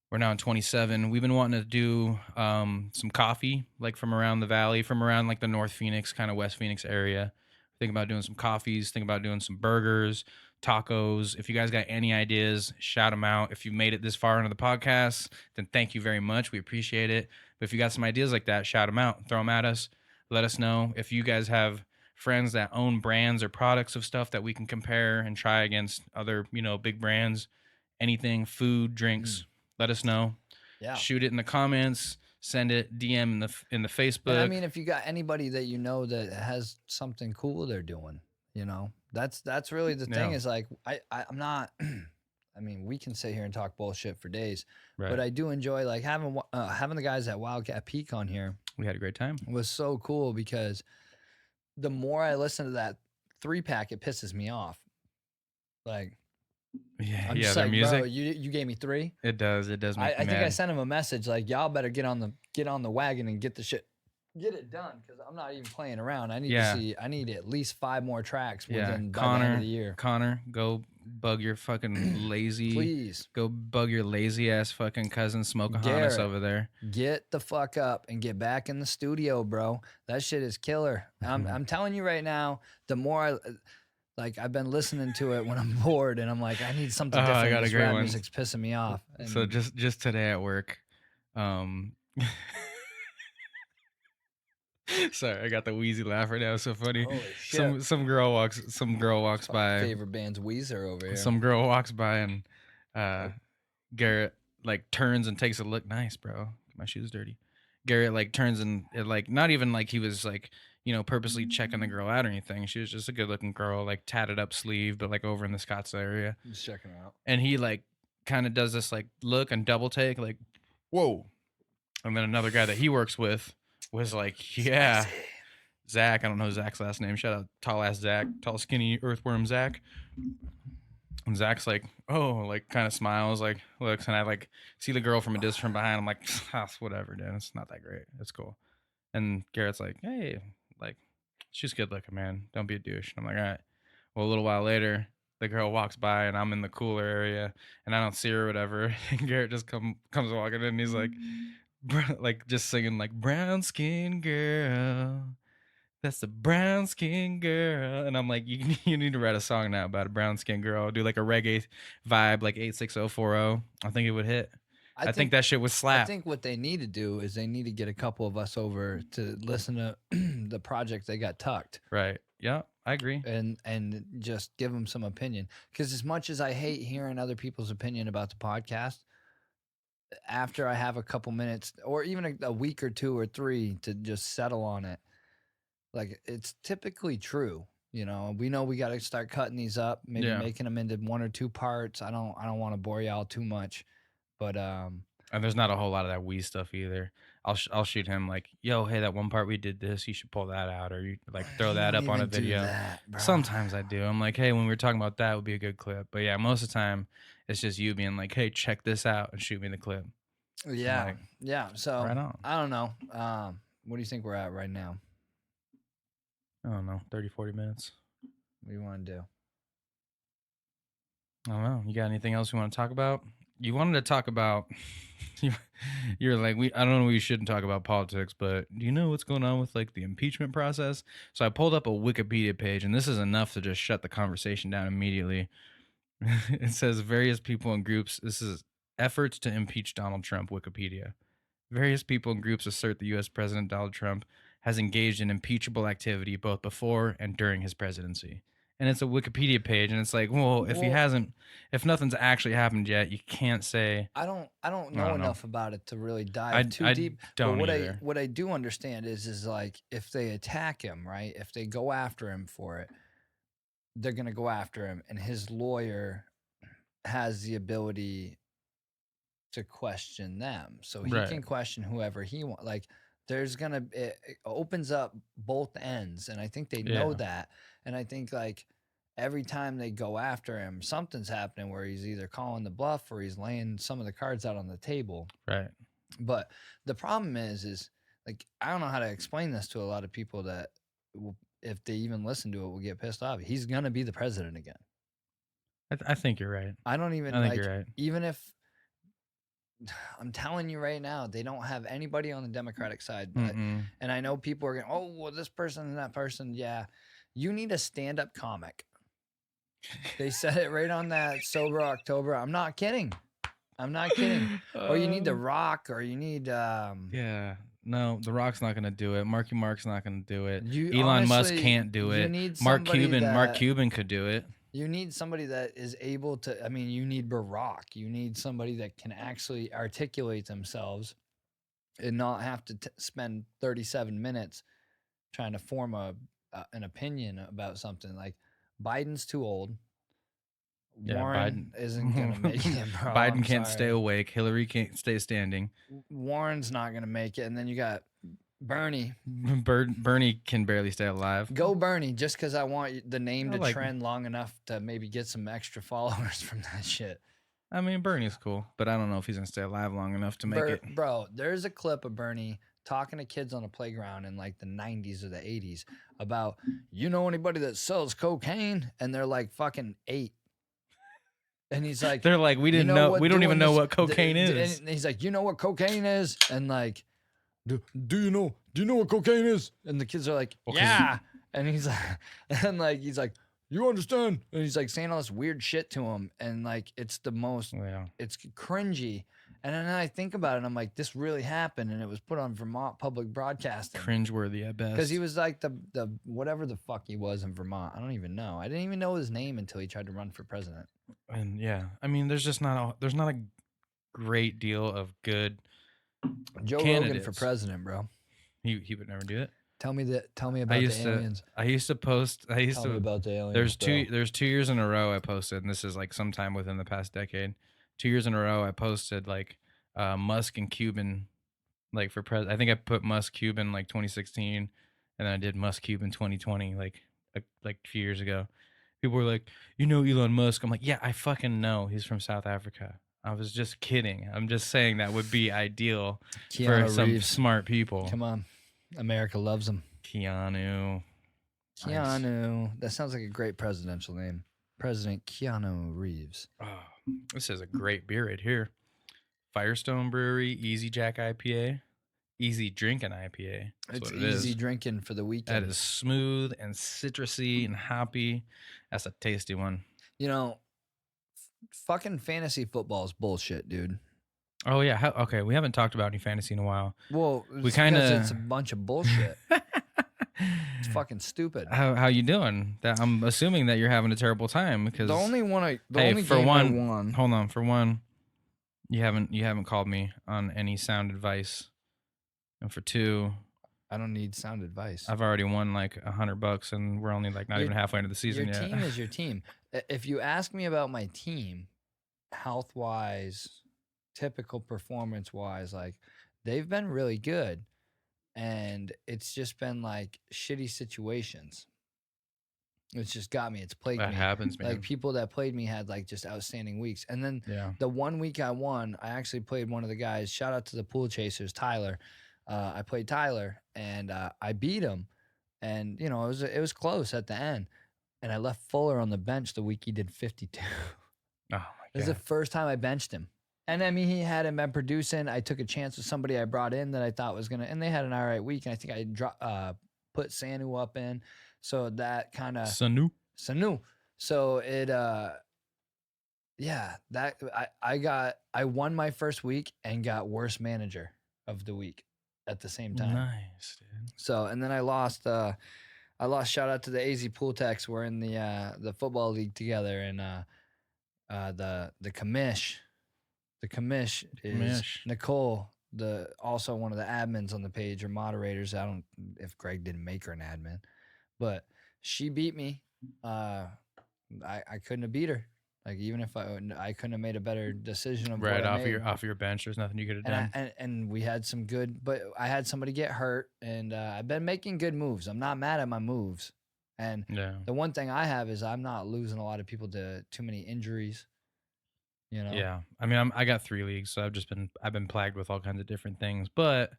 Speaker 2: We're now in 27. We've been wanting to do some coffee, like from around the valley, from around like the North Phoenix, kind of West Phoenix area. Think about doing some coffees, think about doing some burgers, tacos. If you guys got any ideas, shout them out. If you made it this far into the podcast, then thank you very much. We appreciate it. But if you got some ideas like that, shout them out, throw them at us. Let us know. If you guys have friends that own brands or products of stuff that we can compare and try against other, big brands, anything, food, drinks, let us know.
Speaker 1: Yeah.
Speaker 2: Shoot it in the comments, send it DM in the Facebook.
Speaker 1: And I mean, if you got anybody that that has something cool they're doing, that's really the thing. Is like I'm not I mean, we can sit here and talk bullshit for days,
Speaker 2: Right.
Speaker 1: but I do enjoy like having the guys at Wildcat Peak on here.
Speaker 2: We had a great time.
Speaker 1: Was so cool because the more I listen to that 3-pack, it pisses me off. Like,
Speaker 2: Yeah,
Speaker 1: I'm
Speaker 2: yeah,
Speaker 1: just
Speaker 2: their
Speaker 1: like,
Speaker 2: music.
Speaker 1: bro, you gave me 3.
Speaker 2: It does make me
Speaker 1: I think I
Speaker 2: mad.
Speaker 1: sent him a message like, y'all better get on the wagon and get it done, because I'm not even playing around. I need to see. I need at least 5 more tracks within by the end of the year.
Speaker 2: Connor, go bug your fucking lazy.
Speaker 1: Please
Speaker 2: go bug your lazy ass fucking cousin Smokeahonis
Speaker 1: Garrett,
Speaker 2: over there.
Speaker 1: Get the fuck up and get back in the studio, bro. That shit is killer. I'm telling you right now. The more I've been listening to it when I'm bored, and I'm like, I need something different.
Speaker 2: I got a
Speaker 1: this
Speaker 2: great
Speaker 1: rap
Speaker 2: one.
Speaker 1: music's pissing me off. And
Speaker 2: so just today at work, sorry, I got the wheezy laugh right now. It's so funny.
Speaker 1: Holy shit.
Speaker 2: Some girl walks by.
Speaker 1: Favorite band's Weezer over here.
Speaker 2: Some girl walks by and Garrett like turns and takes a look. Nice, bro. My shoe's dirty. Garrett like turns and it, like not even like he was like, you know, purposely checking the girl out or anything. She was just a good looking girl, like tatted up sleeve, but like over in the Scottsdale area.
Speaker 1: Just checking her out.
Speaker 2: And he like kind of does this like look and double take, like, whoa. And then another guy that he works with was like, yeah, Zach. I don't know Zach's last name. Shout out tall ass Zach, tall skinny earthworm Zach. And Zach's like, oh, like kind of smiles, like looks, and I like see the girl from a distance from behind. I'm like, whatever, dude. It's not that great. It's cool. And Garrett's like, hey, like, she's good looking, man. Don't be a douche. And I'm like, all right. Well, a little while later, the girl walks by and I'm in the cooler area and I don't see her or whatever. And Garrett just comes walking in and he's like, like just singing like brown skin girl. That's the brown skin girl. And I'm like, you need to write a song now about a brown skin girl. Do like a reggae vibe, like 86040. I think it would hit. I think that shit would slap.
Speaker 1: I think what they need to do is they need to get a couple of us over to listen to the project They Got Tucked.
Speaker 2: Right. Yeah, I agree.
Speaker 1: And just give them some opinion. Because as much as I hate hearing other people's opinion about the podcast, after I have a couple minutes or even a week or 2 or 3 to just settle on it, like it's typically true. You know we got to start cutting these up, maybe making them into 1 or 2 parts. I don't want to bore y'all too much. But
Speaker 2: and there's not a whole lot of that wee stuff either. I'll shoot him like, yo, hey, that one part we did this, you should pull that out, or you like throw that up on a video. Sometimes I do. I'm like, hey, when we were talking about that, would be a good clip. But yeah, most of the time it's just you being like, hey, check this out and shoot me the clip.
Speaker 1: Yeah,
Speaker 2: like,
Speaker 1: yeah. So
Speaker 2: right on.
Speaker 1: I don't know. What do you think we're at right now?
Speaker 2: I don't know, 30, 40 minutes.
Speaker 1: What do you want to do?
Speaker 2: I don't know. You got anything else you want to talk about? You wanted to talk about, you're like, I don't know, we shouldn't talk about politics, but do you know what's going on with like the impeachment process? So I pulled up a Wikipedia page, and this is enough to just shut the conversation down immediately. It says various people and groups, this is efforts to impeach Donald Trump, Wikipedia. Various people and groups assert the U.S. President Donald Trump has engaged in impeachable activity both before and during his presidency. And it's a Wikipedia page, and it's like, well, if nothing's actually happened yet, you can't say.
Speaker 1: I don't know enough about it to really dive too deep.
Speaker 2: Don't
Speaker 1: but
Speaker 2: either.
Speaker 1: what I do understand is like if they attack him, right? If they go after him for it, they're gonna go after him, and his lawyer has the ability to question them, so he can question whoever he wants. Like it opens up both ends, and I think they know that. And I think like every time they go after him, something's happening where he's either calling the bluff or he's laying some of the cards out on the table.
Speaker 2: Right.
Speaker 1: But the problem is like, I don't know how to explain this to a lot of people that if they even listen to it will get pissed off. He's going to be the president again.
Speaker 2: I think you're right.
Speaker 1: I think
Speaker 2: you're right.
Speaker 1: Even if I'm telling you right now, they don't have anybody on the Democratic side. But, and I know people are going, oh, well, this person and that person. Yeah. You need a stand-up comic. They said it right on that Sober October. I'm not kidding. Or you need The Rock, or you need
Speaker 2: yeah. No, The Rock's not gonna do it. Marky Mark's not gonna do it.
Speaker 1: honestly,
Speaker 2: Elon Musk can't do it. Mark Cuban could do it.
Speaker 1: You need somebody that is able to. I mean, you need Barack. You need somebody that can actually articulate themselves and not have to spend 37 minutes trying to form an opinion about something. Like Biden's too old.
Speaker 2: Yeah,
Speaker 1: Warren isn't gonna make it, bro.
Speaker 2: Biden
Speaker 1: I'm
Speaker 2: can't stay
Speaker 1: sorry.
Speaker 2: awake. Hillary can't stay standing.
Speaker 1: Warren's not gonna make it, and then you got Bernie.
Speaker 2: Bernie can barely stay alive.
Speaker 1: Go Bernie, just because I want the name
Speaker 2: I
Speaker 1: to
Speaker 2: like-
Speaker 1: trend long enough to maybe get some extra followers from that shit.
Speaker 2: I mean, Bernie's cool, but I don't know if he's gonna stay alive long enough to make it.
Speaker 1: Bro, there's a clip of Bernie talking to kids on a playground in like the 90s or the 80s about, you know anybody that sells cocaine? And they're like fucking 8. And he's like,
Speaker 2: They're like, we
Speaker 1: "You
Speaker 2: didn't know.
Speaker 1: what
Speaker 2: We don't even
Speaker 1: doing
Speaker 2: know
Speaker 1: this-
Speaker 2: what cocaine is.
Speaker 1: And he's like, you know what cocaine is? And like, do you know what cocaine is? And the kids are like,
Speaker 2: Well, 'cause-
Speaker 1: yeah. And he's like, he's like, you understand? And he's like saying all this weird shit to him. And like, it's the most,
Speaker 2: Yeah.
Speaker 1: it's cringy. And then I think about it, and I'm like, this really happened, and it was put on Vermont Public Broadcasting.
Speaker 2: Cringeworthy at best.
Speaker 1: Because he was like the whatever the fuck he was in Vermont. I don't even know. I didn't even know his name until he tried to run for president.
Speaker 2: And yeah, I mean, there's not a great deal of good.
Speaker 1: Joe Rogan for
Speaker 2: Candidates.
Speaker 1: president, bro.
Speaker 2: He would never do it.
Speaker 1: Tell me about the aliens.
Speaker 2: I used to post. I used
Speaker 1: Tell me
Speaker 2: to.
Speaker 1: about the aliens.
Speaker 2: There's
Speaker 1: bro.
Speaker 2: there's 2 years in a row I posted, and this is like sometime within the past decade. 2 years in a row I posted like Musk and Cuban, like for I think I put Musk Cuban like 2016, and then I did Musk Cuban 2020 like a few years ago. People were like, you know Elon Musk. I'm like, yeah, I fucking know. He's from South Africa. I was just kidding. I'm just saying that would be ideal for
Speaker 1: Keanu
Speaker 2: some
Speaker 1: Reeves.
Speaker 2: smart people.
Speaker 1: Come on, America loves him.
Speaker 2: Keanu. Nice.
Speaker 1: Keanu. That sounds like a great presidential name. President Keanu Reeves.
Speaker 2: Oh, this is a great beer right here. Firestone Brewery, Easy Jack IPA, easy drinking IPA. That's
Speaker 1: It's
Speaker 2: what it
Speaker 1: easy
Speaker 2: is.
Speaker 1: drinking for the weekend.
Speaker 2: That is smooth and citrusy and hoppy. That's a tasty one.
Speaker 1: You know, fucking fantasy football is bullshit, dude.
Speaker 2: Oh yeah. Okay, we haven't talked about any fantasy in a while.
Speaker 1: Well,
Speaker 2: We
Speaker 1: it's
Speaker 2: kinda-
Speaker 1: because it's a bunch of bullshit. It's fucking stupid.
Speaker 2: How you doing? I'm assuming that you're having a terrible time because
Speaker 1: The only one I, the
Speaker 2: Hey,
Speaker 1: only
Speaker 2: for
Speaker 1: game
Speaker 2: one-
Speaker 1: I won.
Speaker 2: hold on, for one, you haven't called me on any sound advice, and for two,
Speaker 1: I don't need sound advice.
Speaker 2: I've already won like $100, and we're only like not
Speaker 1: Your-
Speaker 2: even halfway into the season
Speaker 1: Your
Speaker 2: yet.
Speaker 1: team is your team. If you ask me about my team, health wise, typical performance wise, like they've been really good, and it's just been like shitty situations. It's just got me. It's plagued
Speaker 2: That
Speaker 1: me.
Speaker 2: happens, man.
Speaker 1: Like people that played me had like just outstanding weeks, and then
Speaker 2: Yeah.
Speaker 1: the 1 week I won, I actually played one of the guys. Shout out to the pool chasers, Tyler. I played Tyler, and I beat him, and you know it was close at the end. And I left Fuller on the bench the week he did 52.
Speaker 2: Oh my
Speaker 1: It was
Speaker 2: god.
Speaker 1: the first time I benched him. And I mean, he hadn't been producing. I took a chance with somebody I brought in that I thought was gonna, and they had an all right week. And I think I put Sanu up in, so that kind of
Speaker 2: Sanu.
Speaker 1: Sanu. So it yeah, that I won my first week and got worst manager of the week at the same time.
Speaker 2: Nice, dude.
Speaker 1: So and then I lost. Shout out to the AZ Pool Techs. We're in the football league together, and the commish is
Speaker 2: Commish.
Speaker 1: Nicole, also one of the admins on the page or moderators. I don't if Greg didn't make her an admin, but she beat me. I couldn't have beat her. Like even if I couldn't have made a better decision of
Speaker 2: Right
Speaker 1: what I
Speaker 2: off
Speaker 1: made.
Speaker 2: off your bench, there's nothing you could have
Speaker 1: And,
Speaker 2: done.
Speaker 1: and we had some good, but I had somebody get hurt, and I've been making good moves. I'm not mad at my moves, and
Speaker 2: Yeah.
Speaker 1: the one thing I have is I'm not losing a lot of people to too many injuries. You know.
Speaker 2: Yeah, I mean, I got 3 leagues, so I've been plagued with all kinds of different things. But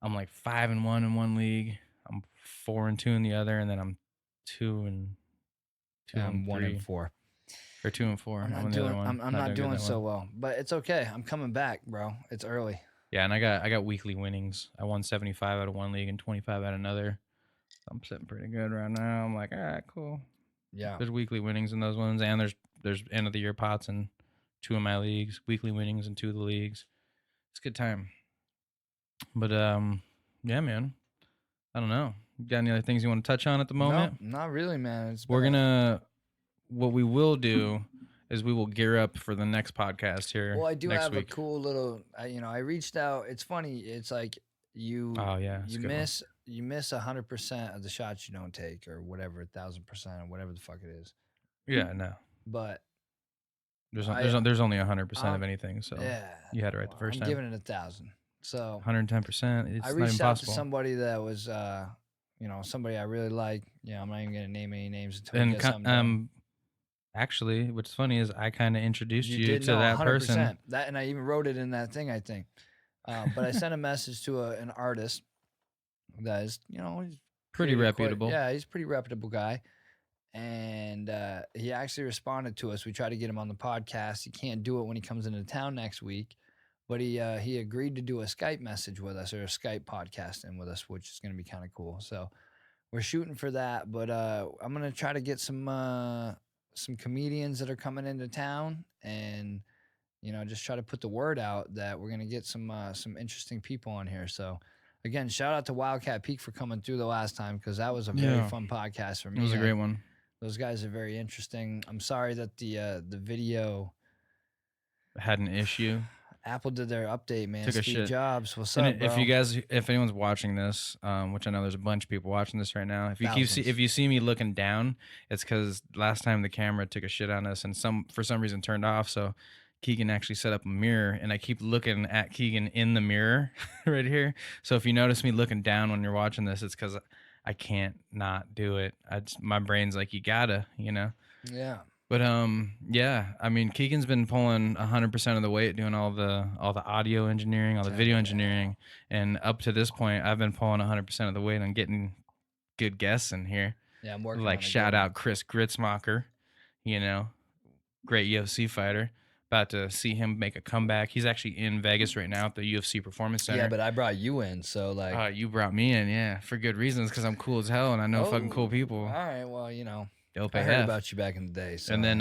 Speaker 2: I'm like 5-1 in one league, I'm 4-2 in the other, and then I'm 2 and 2
Speaker 1: I'm
Speaker 2: and
Speaker 1: 1
Speaker 2: 3
Speaker 1: and 4.
Speaker 2: or 2 and 4.
Speaker 1: I'm
Speaker 2: on
Speaker 1: not
Speaker 2: the other
Speaker 1: doing.
Speaker 2: one.
Speaker 1: I'm not doing
Speaker 2: that
Speaker 1: so
Speaker 2: well.
Speaker 1: well, but it's okay. I'm coming back, bro. It's early.
Speaker 2: Yeah, and I got weekly winnings. I won 75 out of one league and 25 out of another. I'm sitting pretty good right now. I'm like, all right, cool.
Speaker 1: Yeah.
Speaker 2: There's weekly winnings in those ones, and there's end of the year pots in 2 of my leagues, weekly winnings in 2 of the leagues. It's a good time. But yeah, man. I don't know. You got any other things you want to touch on at the moment?
Speaker 1: No, not really, man. It's
Speaker 2: We're
Speaker 1: been a-
Speaker 2: gonna. What we will do is we will gear up for the next podcast here.
Speaker 1: Well, I do
Speaker 2: next
Speaker 1: have
Speaker 2: week.
Speaker 1: a cool little. I reached out. It's funny. It's like you.
Speaker 2: Oh yeah, it's a
Speaker 1: You
Speaker 2: good one.
Speaker 1: miss 100% of the shots you don't take, or whatever, 1,000%, or whatever the fuck it is.
Speaker 2: Yeah, no.
Speaker 1: But
Speaker 2: There's only 100% of anything, so
Speaker 1: yeah,
Speaker 2: you had it right the first
Speaker 1: I'm
Speaker 2: time.
Speaker 1: giving it 1,000. So
Speaker 2: 110%. It's
Speaker 1: I
Speaker 2: not
Speaker 1: reached
Speaker 2: even
Speaker 1: out to
Speaker 2: possible.
Speaker 1: somebody that was, somebody I really like. I'm not even gonna name any names until we
Speaker 2: And
Speaker 1: get something done.
Speaker 2: actually, what's funny is I kind of introduced you
Speaker 1: did
Speaker 2: to
Speaker 1: know
Speaker 2: that
Speaker 1: 100%.
Speaker 2: person.
Speaker 1: That, and I even wrote it in that thing, I think. But I sent a message to an artist that is, he's
Speaker 2: Pretty
Speaker 1: created
Speaker 2: reputable.
Speaker 1: he's a pretty reputable guy. And he actually responded to us. We tried to get him on the podcast. He can't do it when he comes into town next week, but he agreed to do a Skype message with us, or a Skype podcasting with us, which is going to be kind of cool. So we're shooting for that. But I'm gonna try to get some comedians that are coming into town, and just try to put the word out that we're gonna get some interesting people on here. So again, shout out to Wildcat Peak for coming through the last time, because that was a very fun podcast for me.
Speaker 2: It was a great one.
Speaker 1: Those guys are very interesting. I'm sorry that the video
Speaker 2: had an issue.
Speaker 1: Apple did their update, man.
Speaker 2: Took a
Speaker 1: Steve
Speaker 2: shit.
Speaker 1: Jobs, what's
Speaker 2: And
Speaker 1: up, bro?
Speaker 2: if anyone's watching this, which I know there's a bunch of people watching this right now, if you see me looking down, it's because last time the camera took a shit on us and for some reason turned off. So Keegan actually set up a mirror, and I keep looking at Keegan in the mirror right here. So if you notice me looking down when you're watching this, it's because I can't not do it. My brain's like, you gotta,
Speaker 1: Yeah.
Speaker 2: But yeah, I mean, Keegan's been pulling 100% of the weight, doing all the audio engineering, all the video engineering, and up to this point, I've been pulling 100% of the weight on getting good guests in here.
Speaker 1: Yeah, I'm working.
Speaker 2: Like shout out Chris Gritzmacher, great UFC fighter. About to see him make a comeback. He's actually in Vegas right now at the UFC Performance Center.
Speaker 1: Yeah, but I brought you in, so like.
Speaker 2: You brought me in, yeah, for good reasons, because I'm cool as hell and I know fucking cool people.
Speaker 1: All right, well,
Speaker 2: Dope
Speaker 1: I heard
Speaker 2: AF.
Speaker 1: about you back in the day. So
Speaker 2: and then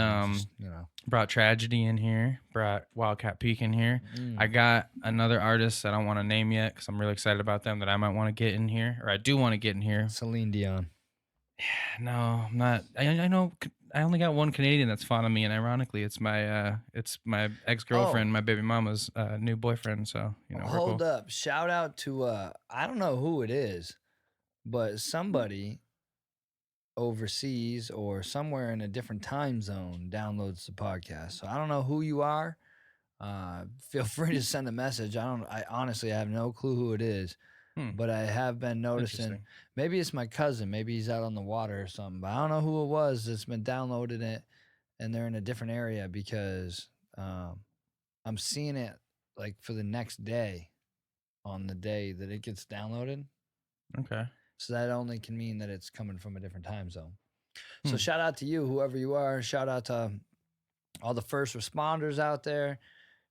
Speaker 2: brought Tragedy in here, brought Wildcat Peak in here. I got another artist that I don't want to name yet because I'm really excited about them, that I might want to get in here, or I do want to get in here.
Speaker 1: Celine Dion.
Speaker 2: No, I'm not. I know I only got one Canadian that's fond of me, and ironically, it's my ex-girlfriend, my baby mama's new boyfriend. So
Speaker 1: Hold up, shout out to I don't know who it is, but somebody overseas or somewhere in a different time zone downloads the podcast. So I don't know who you are. Feel free to send a message. I honestly have no clue who it is. But I have been noticing, maybe it's my cousin, maybe he's out on the water or something, but I don't know who it was that's been downloading it, and they're in a different area, because I'm seeing it like for the next day, on the day that it gets downloaded.
Speaker 2: Okay.
Speaker 1: So that only can mean that it's coming from a different time zone. So shout out to you, whoever you are. Shout out to all the first responders out there.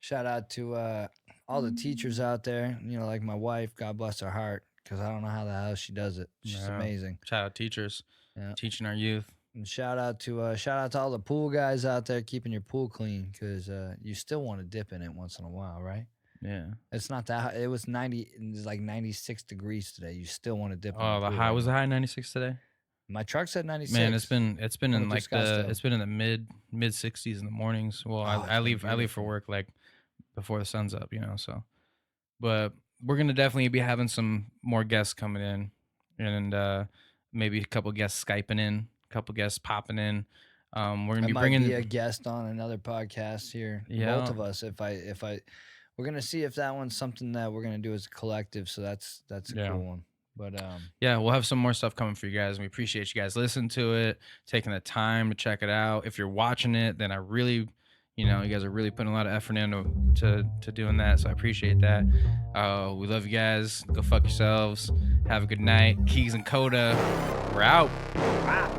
Speaker 1: Shout out to all the teachers out there, like my wife, God bless her heart, because I don't know how the hell she does it. She's amazing.
Speaker 2: Shout out teachers, teaching our youth.
Speaker 1: And shout out to all the pool guys out there keeping your pool clean, because you still want to dip in it once in a while, right?
Speaker 2: Yeah.
Speaker 1: It's not that hot. It was 96 degrees today. You still want to dip in
Speaker 2: the
Speaker 1: pool.
Speaker 2: high was the high 96 today?
Speaker 1: My truck said 96.
Speaker 2: Man, it's been in like it's been in the mid 60s in the mornings. Well, I leave for work like before the sun's up, so. But we're gonna definitely be having some more guests coming in, and maybe a couple guests Skyping in, a couple guests popping in. We're gonna be bringing
Speaker 1: a guest on another podcast here.
Speaker 2: Yeah.
Speaker 1: Both of us. If I we're gonna see if that one's something that we're gonna do as a collective. So that's a cool one. But
Speaker 2: yeah, we'll have some more stuff coming for you guys, and we appreciate you guys listening to it, taking the time to check it out. If you're watching it, then I really, you guys are really putting a lot of effort into doing that, so I appreciate that. We love you guys. Go fuck yourselves. Have a good night. Keegs and Kota, we're out. Wow.